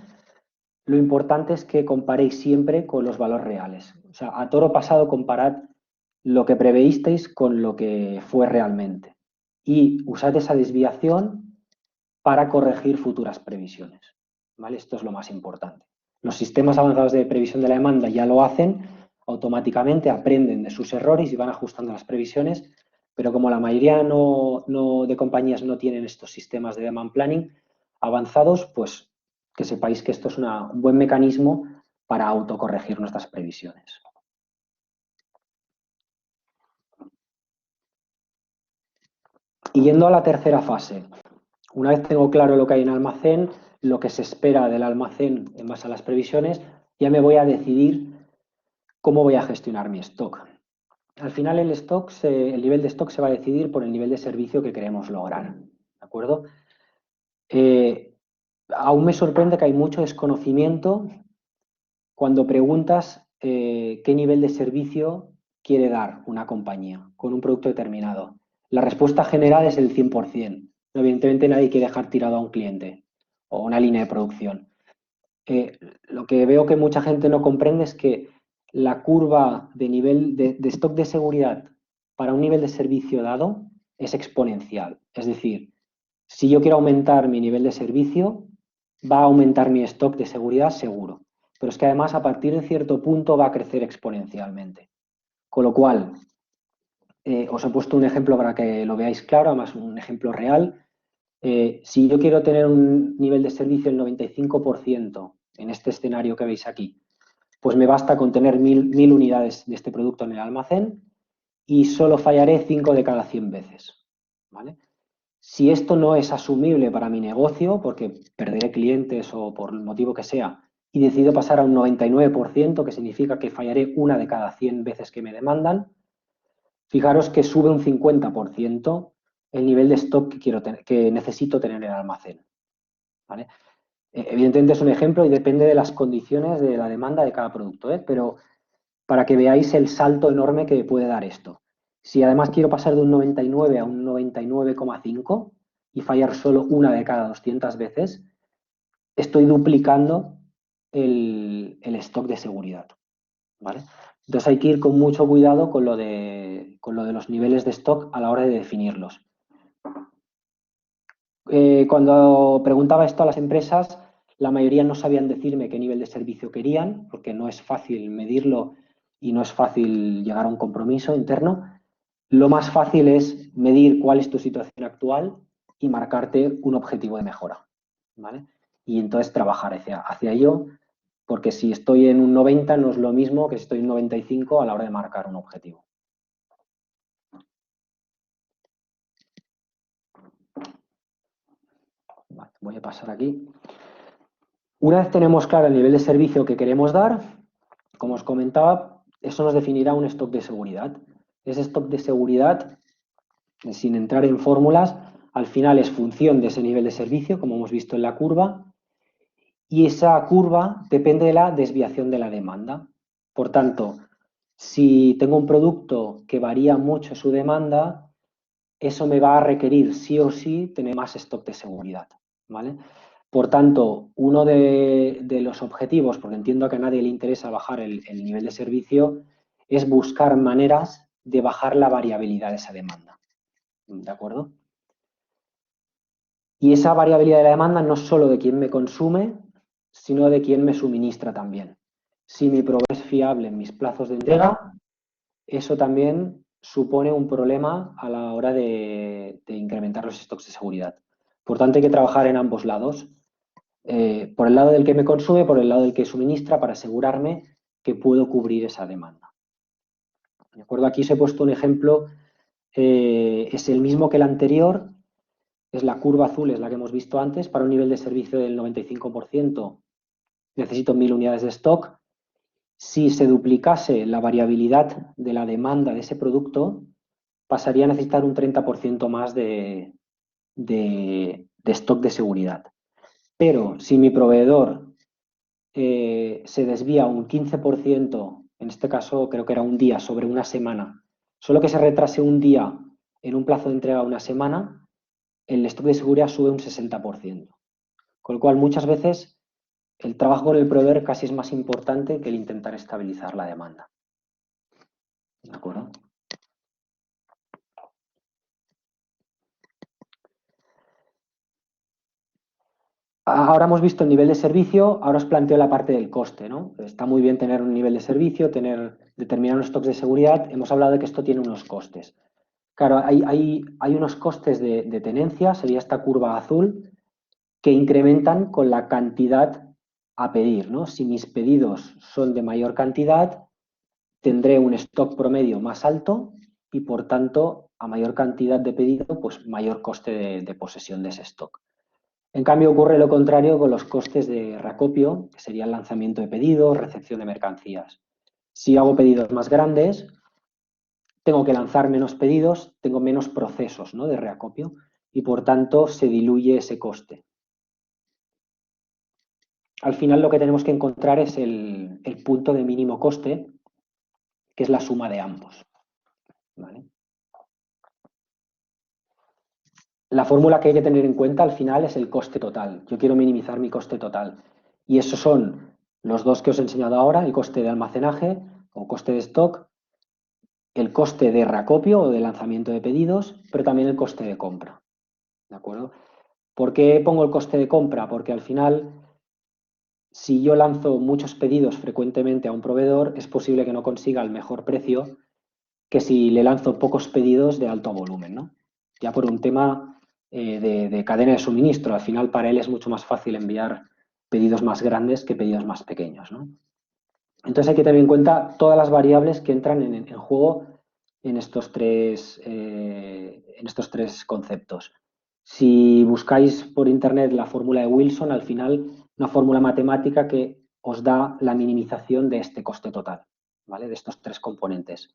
lo importante es que comparéis siempre con los valores reales. O sea, a toro pasado comparad lo que preveísteis con lo que fue realmente. Y usad esa desviación para corregir futuras previsiones. ¿Vale? Esto es lo más importante. Los sistemas avanzados de previsión de la demanda ya lo hacen automáticamente, aprenden de sus errores y van ajustando las previsiones, pero como la mayoría de compañías no tienen estos sistemas de demand planning avanzados, pues que sepáis que esto es un buen mecanismo para autocorregir nuestras previsiones. Y yendo a la tercera fase, una vez tengo claro lo que hay en almacén, lo que se espera del almacén en base a las previsiones, ya me voy a decidir cómo voy a gestionar mi stock. Al final el nivel de stock se va a decidir por el nivel de servicio que queremos lograr. ¿De acuerdo? Aún me sorprende que hay mucho desconocimiento cuando preguntas qué nivel de servicio quiere dar una compañía con un producto determinado. La respuesta general es el 100%. Evidentemente nadie quiere dejar tirado a un cliente o una línea de producción. Lo que veo que mucha gente no comprende es que la curva de nivel de stock de seguridad para un nivel de servicio dado es exponencial. Es decir, si yo quiero aumentar mi nivel de servicio, va a aumentar mi stock de seguridad seguro. Pero es que además a partir de cierto punto va a crecer exponencialmente. Con lo cual, os he puesto un ejemplo para que lo veáis claro, además un ejemplo real. Si yo quiero tener un nivel de servicio del 95% en este escenario que veis aquí, pues me basta con tener 1000 unidades de este producto en el almacén y solo fallaré 5 de cada 100 veces. ¿Vale? Si esto no es asumible para mi negocio, porque perderé clientes o por el motivo que sea, y decido pasar a un 99%, que significa que fallaré una de cada 100 veces que me demandan, fijaros que sube un 50% el nivel de stock que necesito tener en el almacén. ¿Vale? Evidentemente es un ejemplo y depende de las condiciones de la demanda de cada producto, pero para que veáis el salto enorme que puede dar esto. Si además quiero pasar de un 99 a un 99,5 y fallar solo una de cada 200 veces, estoy duplicando el stock de seguridad. ¿Vale? Entonces hay que ir con mucho cuidado con lo de los niveles de stock a la hora de definirlos. Cuando preguntaba esto a las empresas, la mayoría no sabían decirme qué nivel de servicio querían, porque no es fácil medirlo y no es fácil llegar a un compromiso interno. Lo más fácil es medir cuál es tu situación actual y marcarte un objetivo de mejora. ¿Vale? Y entonces trabajar hacia ello, porque si estoy en un 90 no es lo mismo que si estoy en un 95 a la hora de marcar un objetivo. Vale, voy a pasar aquí. Una vez tenemos claro el nivel de servicio que queremos dar, como os comentaba, eso nos definirá un stock de seguridad. Ese stock de seguridad, sin entrar en fórmulas, al final es función de ese nivel de servicio, como hemos visto en la curva, y esa curva depende de la desviación de la demanda. Por tanto, si tengo un producto que varía mucho su demanda, eso me va a requerir sí o sí tener más stock de seguridad. ¿Vale? Por tanto, uno de los objetivos, porque entiendo que a nadie le interesa bajar el nivel de servicio, es buscar maneras de bajar la variabilidad de esa demanda. ¿De acuerdo? Y esa variabilidad de la demanda no es solo de quién me consume, sino de quién me suministra también. Si mi proveedor es fiable en mis plazos de entrega, eso también supone un problema a la hora de incrementar los stocks de seguridad. Por tanto, hay que trabajar en ambos lados. Por el lado del que me consume, por el lado del que suministra, para asegurarme que puedo cubrir esa demanda. ¿De acuerdo? Aquí os he puesto un ejemplo, es el mismo que el anterior, es la curva azul, es la que hemos visto antes, para un nivel de servicio del 95%, necesito 1000 unidades de stock. Si se duplicase la variabilidad de la demanda de ese producto, pasaría a necesitar un 30% más de de stock de seguridad. Pero si mi proveedor se desvía un 15%, en este caso creo que era un día sobre una semana, solo que se retrase un día en un plazo de entrega de una semana, el stock de seguridad sube un 60%. Con lo cual, muchas veces el trabajo con el proveedor casi es más importante que el intentar estabilizar la demanda. ¿De acuerdo? Ahora hemos visto el nivel de servicio, ahora os planteo la parte del coste, ¿no? Está muy bien tener un nivel de servicio, determinar unos stocks de seguridad. Hemos hablado de que esto tiene unos costes. Claro, hay unos costes de tenencia, sería esta curva azul, que incrementan con la cantidad a pedir, ¿no? Si mis pedidos son de mayor cantidad, tendré un stock promedio más alto y, por tanto, a mayor cantidad de pedido, pues mayor coste de posesión de ese stock. En cambio, ocurre lo contrario con los costes de reacopio, que sería el lanzamiento de pedidos, recepción de mercancías. Si hago pedidos más grandes, tengo que lanzar menos pedidos, tengo menos procesos, ¿no?, de reacopio y, por tanto, se diluye ese coste. Al final lo que tenemos que encontrar es el punto de mínimo coste, que es la suma de ambos. ¿Vale? La fórmula que hay que tener en cuenta al final es el coste total. Yo quiero minimizar mi coste total. Y esos son los dos que os he enseñado ahora, el coste de almacenaje o coste de stock, el coste de reacopio o de lanzamiento de pedidos, pero también el coste de compra. ¿De acuerdo? ¿Por qué pongo el coste de compra? Porque al final, si yo lanzo muchos pedidos frecuentemente a un proveedor, es posible que no consiga el mejor precio que si le lanzo pocos pedidos de alto volumen, ¿no? Ya por un tema de cadena de suministro. Al final, para él es mucho más fácil enviar pedidos más grandes que pedidos más pequeños, ¿no? Entonces hay que tener en cuenta todas las variables que entran en juego en estos tres conceptos. Si buscáis por internet la fórmula de Wilson, al final, una fórmula matemática que os da la minimización de este coste total, ¿vale? De estos tres componentes.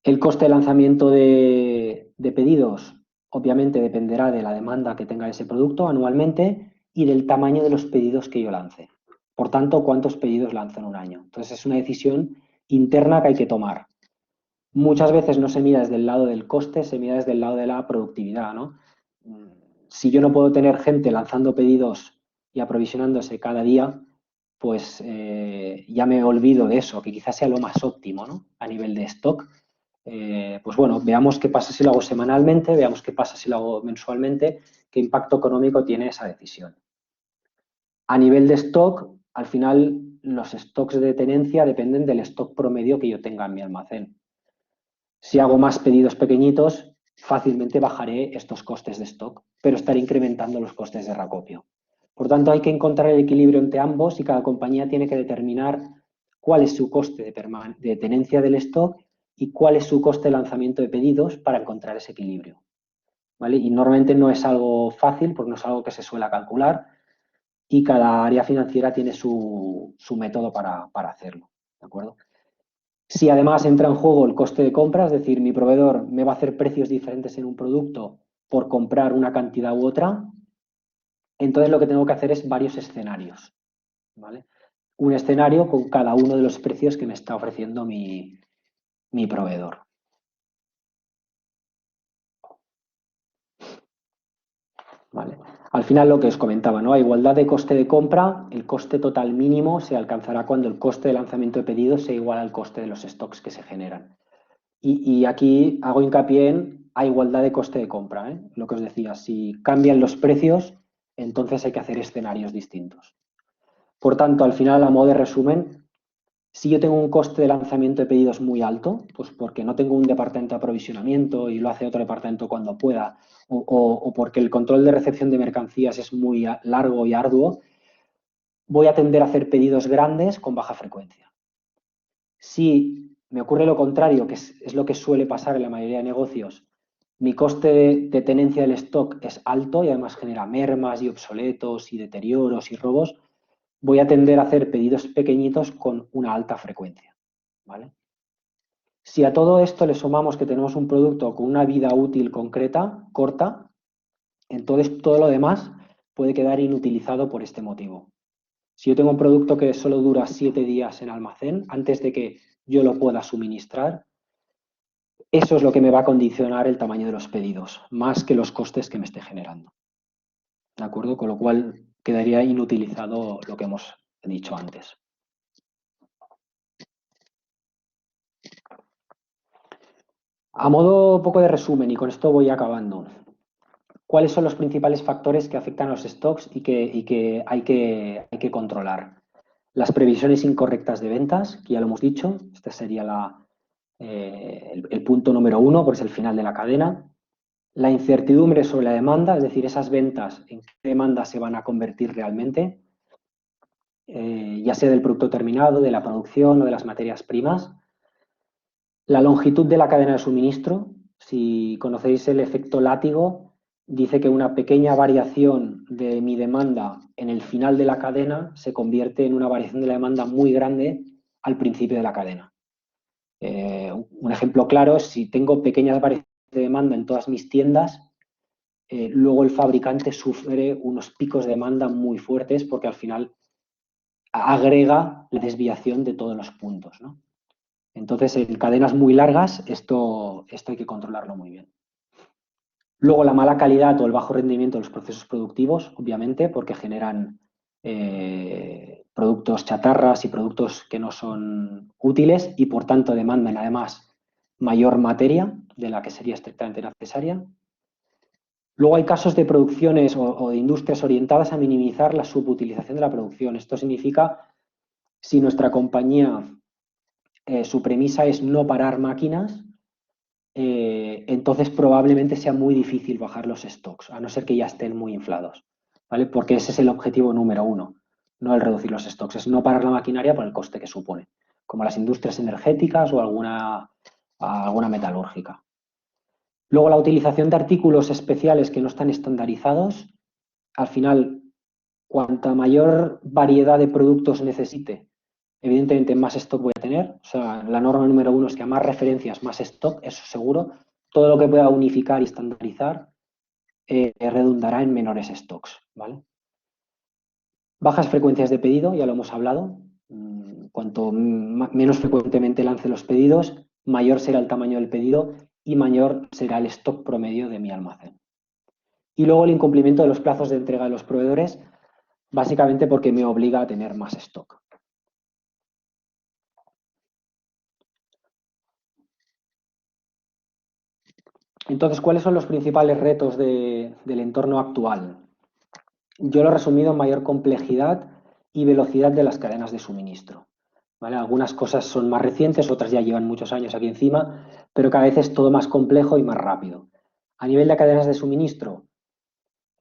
El coste de lanzamiento de pedidos, obviamente, dependerá de la demanda que tenga ese producto anualmente y del tamaño de los pedidos que yo lance. Por tanto, cuántos pedidos lanzo en un año. Entonces, es una decisión interna que hay que tomar. Muchas veces no se mira desde el lado del coste, se mira desde el lado de la productividad, ¿no? Si yo no puedo tener gente lanzando pedidos y aprovisionándose cada día, pues ya me olvido de eso, que quizás sea lo más óptimo, ¿no?, a nivel de stock. Pues bueno, veamos qué pasa si lo hago semanalmente, veamos qué pasa si lo hago mensualmente, qué impacto económico tiene esa decisión. A nivel de stock, al final los stocks de tenencia dependen del stock promedio que yo tenga en mi almacén. Si hago más pedidos pequeñitos, fácilmente bajaré estos costes de stock, pero estaré incrementando los costes de reacopio. Por tanto, hay que encontrar el equilibrio entre ambos y cada compañía tiene que determinar cuál es su coste de tenencia del stock y cuál es su coste de lanzamiento de pedidos para encontrar ese equilibrio. ¿Vale? Y normalmente no es algo fácil porque no es algo que se suele calcular y cada área financiera tiene su método para hacerlo. ¿De acuerdo? Si además entra en juego el coste de compra, es decir, mi proveedor me va a hacer precios diferentes en un producto por comprar una cantidad u otra, entonces lo que tengo que hacer es varios escenarios. ¿Vale? Un escenario con cada uno de los precios que me está ofreciendo mi proveedor. ¿Vale? Al final lo que os comentaba, ¿no? A igualdad de coste de compra, el coste total mínimo se alcanzará cuando el coste de lanzamiento de pedidos sea igual al coste de los stocks que se generan. Y aquí hago hincapié en a igualdad de coste de compra, ¿eh? Lo que os decía, si cambian los precios, entonces hay que hacer escenarios distintos. Por tanto, al final, a modo de resumen, si yo tengo un coste de lanzamiento de pedidos muy alto, pues porque no tengo un departamento de aprovisionamiento y lo hace otro departamento cuando pueda, o porque el control de recepción de mercancías es muy largo y arduo, voy a tender a hacer pedidos grandes con baja frecuencia. Si me ocurre lo contrario, que es lo que suele pasar en la mayoría de negocios, mi coste de tenencia del stock es alto y además genera mermas y obsoletos y deterioros y robos, voy a tender a hacer pedidos pequeñitos con una alta frecuencia. ¿Vale? Si a todo esto le sumamos que tenemos un producto con una vida útil concreta, corta, Entonces, todo lo demás puede quedar inutilizado por este motivo. Si yo tengo un producto que solo dura 7 días en almacén, antes de que yo lo pueda suministrar, eso es lo que me va a condicionar el tamaño de los pedidos, más que los costes que me esté generando. ¿De acuerdo? Con lo cual quedaría inutilizado lo que hemos dicho antes. A modo poco de resumen, y con esto voy acabando, ¿cuáles son los principales factores que afectan a los stocks y que hay que controlar? Las previsiones incorrectas de ventas, que ya lo hemos dicho, este sería el punto número 1, porque es el final de la cadena. La incertidumbre sobre la demanda, es decir, esas ventas, en qué demanda se van a convertir realmente, ya sea del producto terminado, de la producción o de las materias primas. La longitud de la cadena de suministro, si conocéis el efecto látigo, dice que una pequeña variación de mi demanda en el final de la cadena se convierte en una variación de la demanda muy grande al principio de la cadena. Un ejemplo claro es si tengo pequeñas variaciones de demanda en todas mis tiendas, luego el fabricante sufre unos picos de demanda muy fuertes porque al final agrega la desviación de todos los puntos, ¿no? Entonces, en cadenas muy largas, esto hay que controlarlo muy bien. Luego, la mala calidad o el bajo rendimiento de los procesos productivos, obviamente, porque generan productos chatarras y productos que no son útiles y, por tanto, demandan además mayor materia de la que sería estrictamente necesaria. Luego hay casos de producciones o de industrias orientadas a minimizar la subutilización de la producción. Esto significa, si nuestra compañía, su premisa es no parar máquinas, entonces probablemente sea muy difícil bajar los stocks, a no ser que ya estén muy inflados, ¿vale? Porque ese es el objetivo número 1, no el reducir los stocks, es no parar la maquinaria por el coste que supone, como las industrias energéticas o alguna metalúrgica. Luego, la utilización de artículos especiales que no están estandarizados. Al final, cuanta mayor variedad de productos necesite, evidentemente más stock voy a tener. O sea, la norma número 1 es que a más referencias, más stock, eso seguro. Todo lo que pueda unificar y estandarizar redundará en menores stocks, ¿vale? Bajas frecuencias de pedido, ya lo hemos hablado. Cuanto menos frecuentemente lance los pedidos, mayor será el tamaño del pedido y mayor será el stock promedio de mi almacén. Y luego el incumplimiento de los plazos de entrega de los proveedores, básicamente porque me obliga a tener más stock. Entonces, ¿cuáles son los principales retos del entorno actual? Yo lo he resumido en mayor complejidad y velocidad de las cadenas de suministro, ¿vale? Algunas cosas son más recientes, otras ya llevan muchos años aquí encima, pero cada vez es todo más complejo y más rápido. A nivel de cadenas de suministro,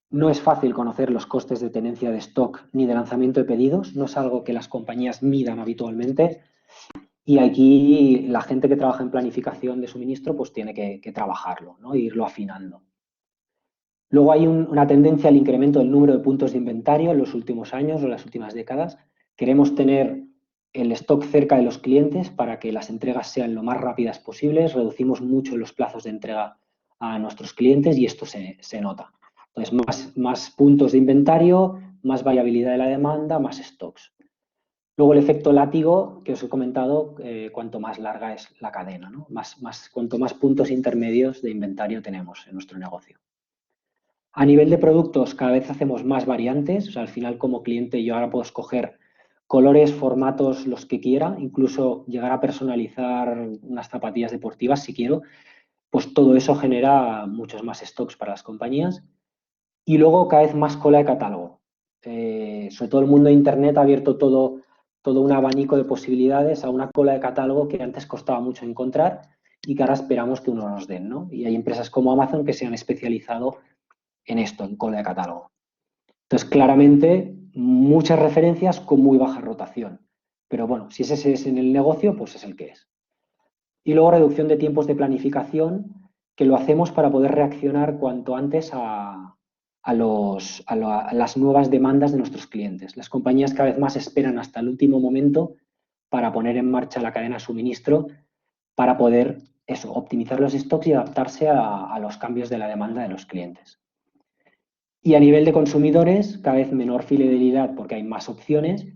no es fácil conocer los costes de tenencia de stock ni de lanzamiento de pedidos, no es algo que las compañías midan habitualmente. Y aquí la gente que trabaja en planificación de suministro pues tiene que trabajarlo, ¿no? E irlo afinando. Luego hay una tendencia al incremento del número de puntos de inventario en los últimos años o las últimas décadas. Queremos tener el stock cerca de los clientes para que las entregas sean lo más rápidas posibles. Reducimos mucho los plazos de entrega a nuestros clientes y esto se nota. Entonces, más puntos de inventario, más variabilidad de la demanda, más stocks. Luego el efecto látigo, que os he comentado, cuanto más larga es la cadena, ¿no? Cuanto más puntos intermedios de inventario tenemos en nuestro negocio. A nivel de productos, cada vez hacemos más variantes. O sea, al final, como cliente, yo ahora puedo escoger colores, formatos, los que quiera, incluso llegar a personalizar unas zapatillas deportivas si quiero. Pues todo eso genera muchos más stocks para las compañías. Y luego cada vez más cola de catálogo. Sobre todo el mundo de Internet ha abierto todo un abanico de posibilidades a una cola de catálogo que antes costaba mucho encontrar y que ahora esperamos que uno nos den, ¿no? Y hay empresas como Amazon que se han especializado en esto, en cola de catálogo. Entonces, claramente, muchas referencias con muy baja rotación. Pero bueno, si ese es en el negocio, pues es el que es. Y luego reducción de tiempos de planificación, que lo hacemos para poder reaccionar cuanto antes a las nuevas demandas de nuestros clientes. Las compañías cada vez más esperan hasta el último momento para poner en marcha la cadena de suministro para poder optimizar los stocks y adaptarse a los cambios de la demanda de los clientes. Y a nivel de consumidores, cada vez menor fidelidad porque hay más opciones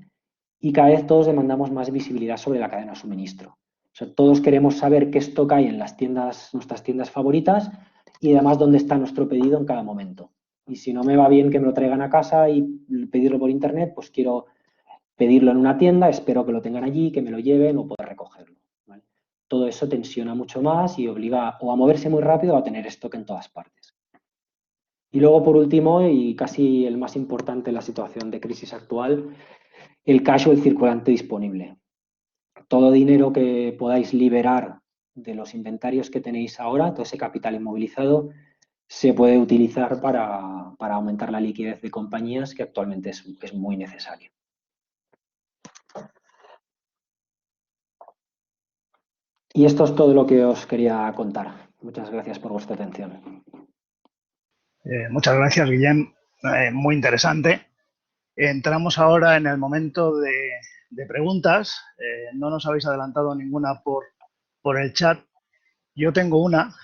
y cada vez todos demandamos más visibilidad sobre la cadena de suministro. O sea, todos queremos saber qué stock hay en las tiendas, nuestras tiendas favoritas y además dónde está nuestro pedido en cada momento. Y si no me va bien que me lo traigan a casa y pedirlo por internet, pues quiero pedirlo en una tienda, espero que lo tengan allí, que me lo lleven o poder recogerlo. ¿Vale? Todo eso tensiona mucho más y obliga o a moverse muy rápido o a tener stock en todas partes. Y luego, por último, y casi el más importante en la situación de crisis actual, el cash o el circulante disponible. Todo dinero que podáis liberar de los inventarios que tenéis ahora, todo ese capital inmovilizado, se puede utilizar para aumentar la liquidez de compañías, que actualmente es muy necesario. Y esto es todo lo que os quería contar. Muchas gracias por vuestra atención. Muchas gracias, Guillem. Muy interesante. Entramos ahora en el momento de preguntas. No nos habéis adelantado ninguna por el chat. Yo tengo una.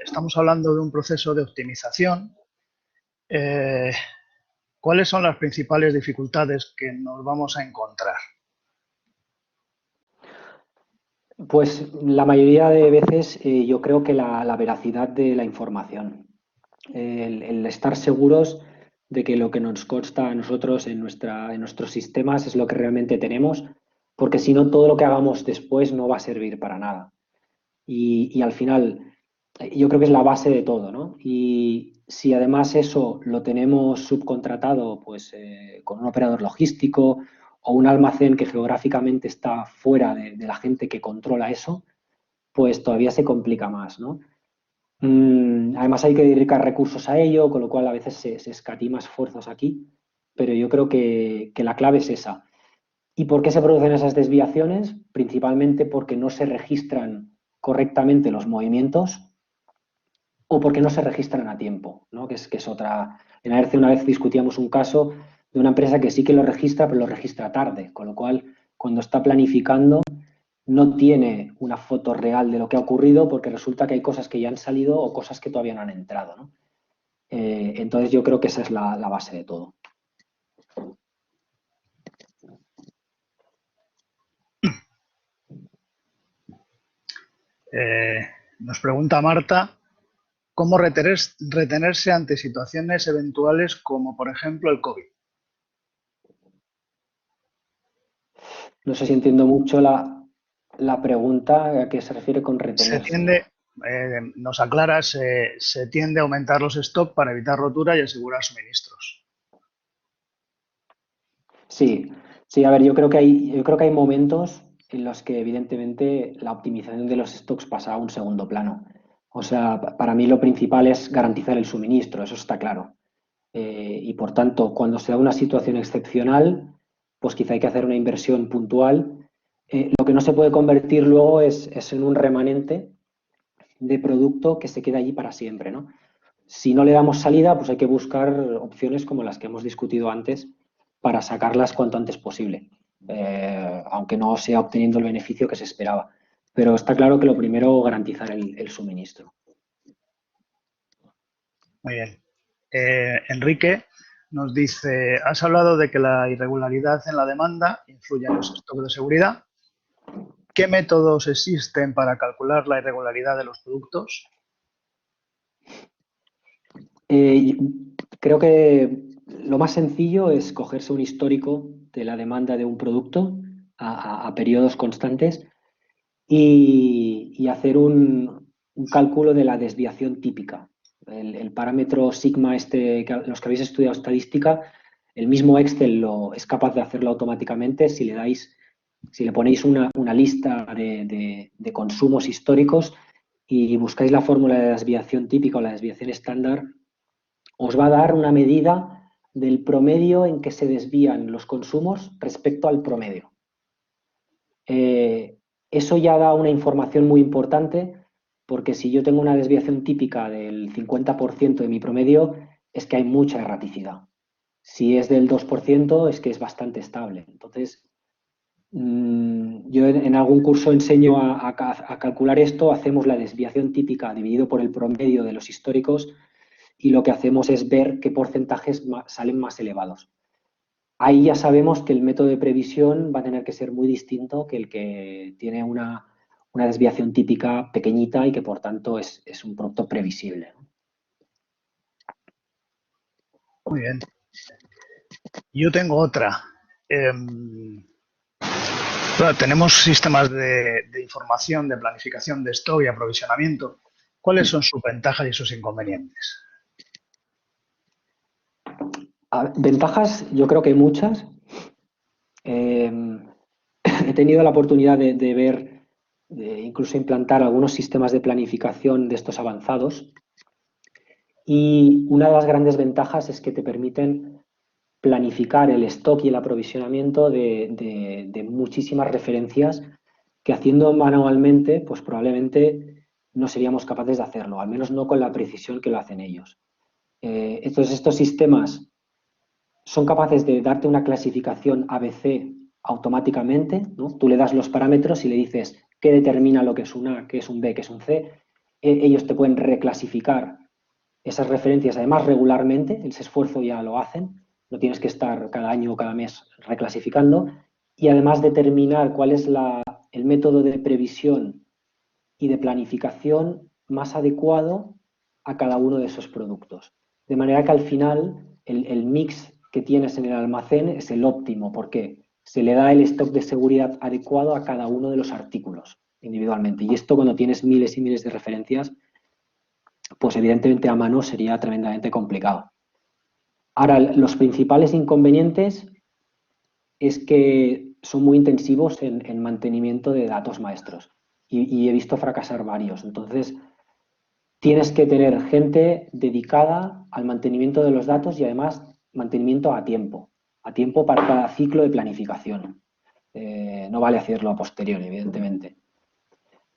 Estamos hablando de un proceso de optimización. ¿Cuáles son las principales dificultades que nos vamos a encontrar? Pues la mayoría de veces yo creo que la veracidad de la información. El estar seguros de que lo que nos consta a nosotros en nuestros sistemas es lo que realmente tenemos, porque si no, todo lo que hagamos después no va a servir para nada. Y al final, yo creo que es la base de todo, ¿no? Y si además eso lo tenemos subcontratado, pues con un operador logístico o un almacén que geográficamente está fuera de la gente que controla eso, pues todavía se complica más, ¿no? Además hay que dedicar recursos a ello, con lo cual a veces se escatima esfuerzos aquí, pero yo creo que la clave es esa. ¿Y por qué se producen esas desviaciones? Principalmente porque no se registran correctamente los movimientos o porque no se registran a tiempo, ¿no? Que es otra. En AERCE una vez discutíamos un caso de una empresa que sí que lo registra, pero lo registra tarde, con lo cual cuando está planificando no tiene una foto real de lo que ha ocurrido porque resulta que hay cosas que ya han salido o cosas que todavía no han entrado, ¿no? Entonces yo creo que esa es la base de todo. Nos pregunta Marta, ¿cómo retenerse ante situaciones eventuales como, por ejemplo, el COVID? No sé si entiendo mucho la pregunta a qué se refiere con Se retenerse. tiende, nos aclara, se tiende a aumentar los stocks para evitar rotura y asegurar suministros. Sí, sí, a ver, yo creo que hay momentos en los que evidentemente la optimización de los stocks pasa a un segundo plano. O sea, para mí lo principal es garantizar el suministro, eso está claro. Y por tanto, cuando se da una situación excepcional, pues quizá hay que hacer una inversión puntual. Lo que no se puede convertir luego es en un remanente de producto que se queda allí para siempre, ¿no? Si no le damos salida, pues hay que buscar opciones como las que hemos discutido antes para sacarlas cuanto antes posible, aunque no sea obteniendo el beneficio que se esperaba. Pero está claro que lo primero, garantizar el suministro. Muy bien. Enrique nos dice, has hablado de que la irregularidad en la demanda influye en los stocks de seguridad. ¿Qué métodos existen para calcular la irregularidad de los productos? Eh, Creo que lo más sencillo es cogerse un histórico de la demanda de un producto a periodos constantes y hacer un cálculo de la desviación típica. El parámetro sigma, los que habéis estudiado estadística, el mismo Excel es capaz de hacerlo automáticamente si le ponéis una lista de consumos históricos y buscáis la fórmula de desviación típica o la desviación estándar, os va a dar una medida del promedio en que se desvían los consumos respecto al promedio. Eso ya da una información muy importante porque si yo tengo una desviación típica del 50% de mi promedio, es que hay mucha erraticidad. Si es del 2%, es que es bastante estable. Entonces, yo en algún curso enseño a calcular esto, hacemos la desviación típica dividido por el promedio de los históricos y lo que hacemos es ver qué porcentajes salen más elevados. Ahí ya sabemos que el método de previsión va a tener que ser muy distinto que el que tiene una desviación típica pequeñita y que por tanto es un producto previsible, ¿no? Muy bien. Yo tengo otra. Claro, tenemos sistemas de información, de planificación de stock y aprovisionamiento. ¿Cuáles son sus ventajas y sus inconvenientes? Ventajas, yo creo que hay muchas. He tenido la oportunidad de ver, de incluso implantar algunos sistemas de planificación de estos avanzados, y una de las grandes ventajas es que te permiten planificar el stock y el aprovisionamiento de muchísimas referencias que haciendo manualmente, pues probablemente no seríamos capaces de hacerlo, al menos no con la precisión que lo hacen ellos. Entonces, estos sistemas son capaces de darte una clasificación ABC automáticamente, ¿no? Tú le das los parámetros y le dices qué determina lo que es un A, qué es un B, qué es un C. Ellos te pueden reclasificar esas referencias, además regularmente, ese esfuerzo ya lo hacen, no tienes que estar cada año o cada mes reclasificando, y además determinar cuál es el método de previsión y de planificación más adecuado a cada uno de esos productos. De manera que al final el mix que tienes en el almacén es el óptimo, porque se le da el stock de seguridad adecuado a cada uno de los artículos individualmente. Y esto, cuando tienes miles y miles de referencias, pues evidentemente a mano sería tremendamente complicado. Ahora, los principales inconvenientes es que son muy intensivos en mantenimiento de datos maestros, y he visto fracasar varios. Entonces, tienes que tener gente dedicada al mantenimiento de los datos y además mantenimiento a tiempo para cada ciclo de planificación. No vale hacerlo a posteriori, evidentemente.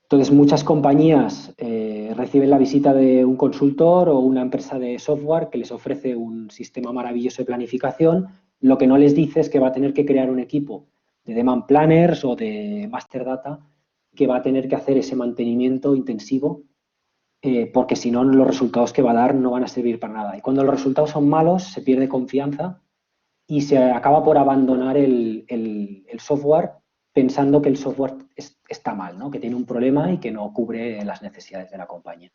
Entonces, muchas compañías reciben la visita de un consultor o una empresa de software que les ofrece un sistema maravilloso de planificación. Lo que no les dice es que va a tener que crear un equipo de demand planners o de master data que va a tener que hacer ese mantenimiento intensivo, porque si no, los resultados que va a dar no van a servir para nada. Y cuando los resultados son malos, se pierde confianza y se acaba por abandonar el software, pensando que el software está mal, ¿no? Que tiene un problema y que no cubre las necesidades de la compañía.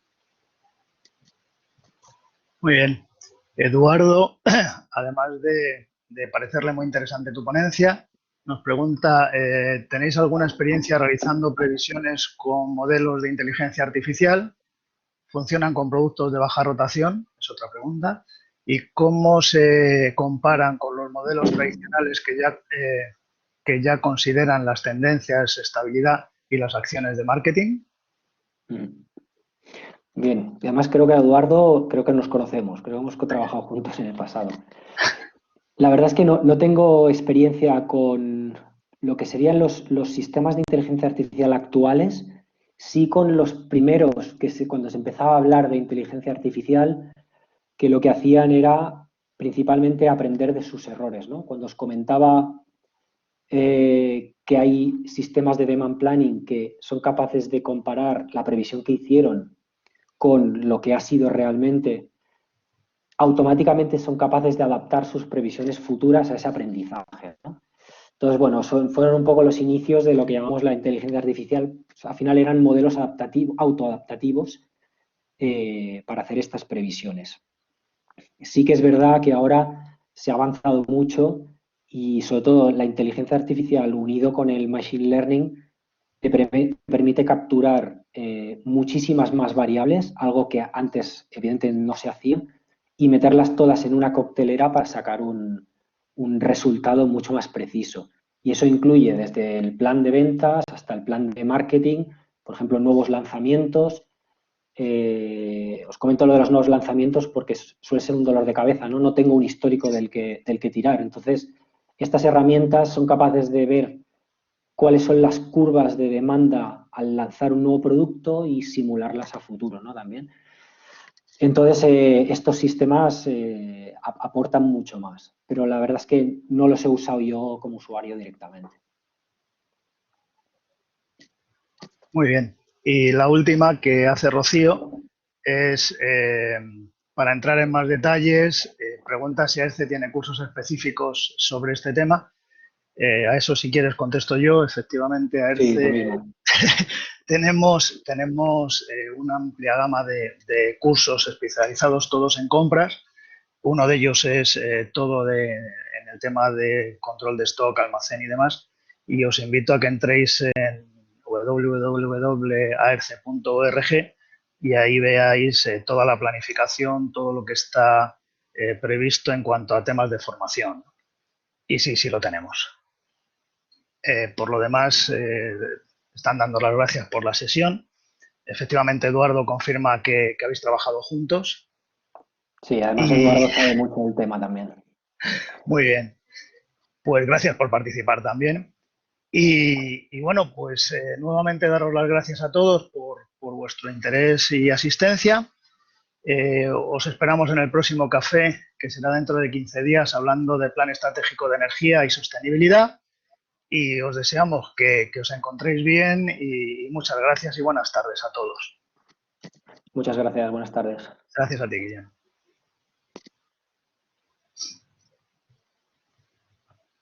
Muy bien. Eduardo, además de parecerle muy interesante tu ponencia, nos pregunta, ¿tenéis alguna experiencia realizando previsiones con modelos de inteligencia artificial? ¿Funcionan con productos de baja rotación? Es otra pregunta. ¿Y cómo se comparan con los modelos tradicionales que ya consideran las tendencias, estabilidad y las acciones de marketing? Bien, y además creo que Eduardo, creo que nos conocemos, creo que hemos trabajado juntos en el pasado. La verdad es que no tengo experiencia con lo que serían los sistemas de inteligencia artificial actuales, sí con los primeros, cuando se empezaba a hablar de inteligencia artificial, que lo que hacían era principalmente aprender de sus errores, ¿no? Cuando os comentaba que hay sistemas de demand planning que son capaces de comparar la previsión que hicieron con lo que ha sido realmente, automáticamente son capaces de adaptar sus previsiones futuras a ese aprendizaje, ¿no? Entonces, bueno, fueron un poco los inicios de lo que llamamos la inteligencia artificial. Al final eran modelos autoadaptativos para hacer estas previsiones. Sí que es verdad que ahora se ha avanzado mucho y sobre todo la inteligencia artificial unido con el machine learning te permite capturar muchísimas más variables, algo que antes evidentemente no se hacía, y meterlas todas en una coctelera para sacar un resultado mucho más preciso. Y eso incluye desde el plan de ventas hasta el plan de marketing, por ejemplo, nuevos lanzamientos. Os comento lo de los nuevos lanzamientos porque suele ser un dolor de cabeza, ¿no? No tengo un histórico del que tirar. Entonces, estas herramientas son capaces de ver cuáles son las curvas de demanda al lanzar un nuevo producto y simularlas a futuro, ¿no? También. Entonces, estos sistemas aportan mucho más, pero la verdad es que no los he usado yo como usuario directamente. Muy bien. Y la última que hace Rocío es, Para entrar en más detalles, pregunta si AERCE tiene cursos específicos sobre este tema. A eso, si quieres, contesto yo. Efectivamente, Sí, lo AERCE mismo. tenemos una amplia gama de cursos especializados, todos en compras. Uno de ellos es en el tema de control de stock, almacén y demás. Y os invito a que entréis en www.aerce.org y ahí veáis toda la planificación, todo lo que está previsto en cuanto a temas de formación. Y sí, sí lo tenemos. Por lo demás, están dando las gracias por la sesión. Efectivamente, Eduardo confirma que habéis trabajado juntos. Sí, además Y Eduardo sabe mucho del tema también. muy bien, pues gracias por participar también. Bueno, pues nuevamente daros las gracias a todos por vuestro interés y asistencia. Os esperamos en el próximo café, que será dentro de 15 días, hablando del Plan Estratégico de Energía y Sostenibilidad. Y os deseamos que os encontréis bien y muchas gracias y buenas tardes a todos. Muchas gracias, buenas tardes. Gracias a ti, Guillermo.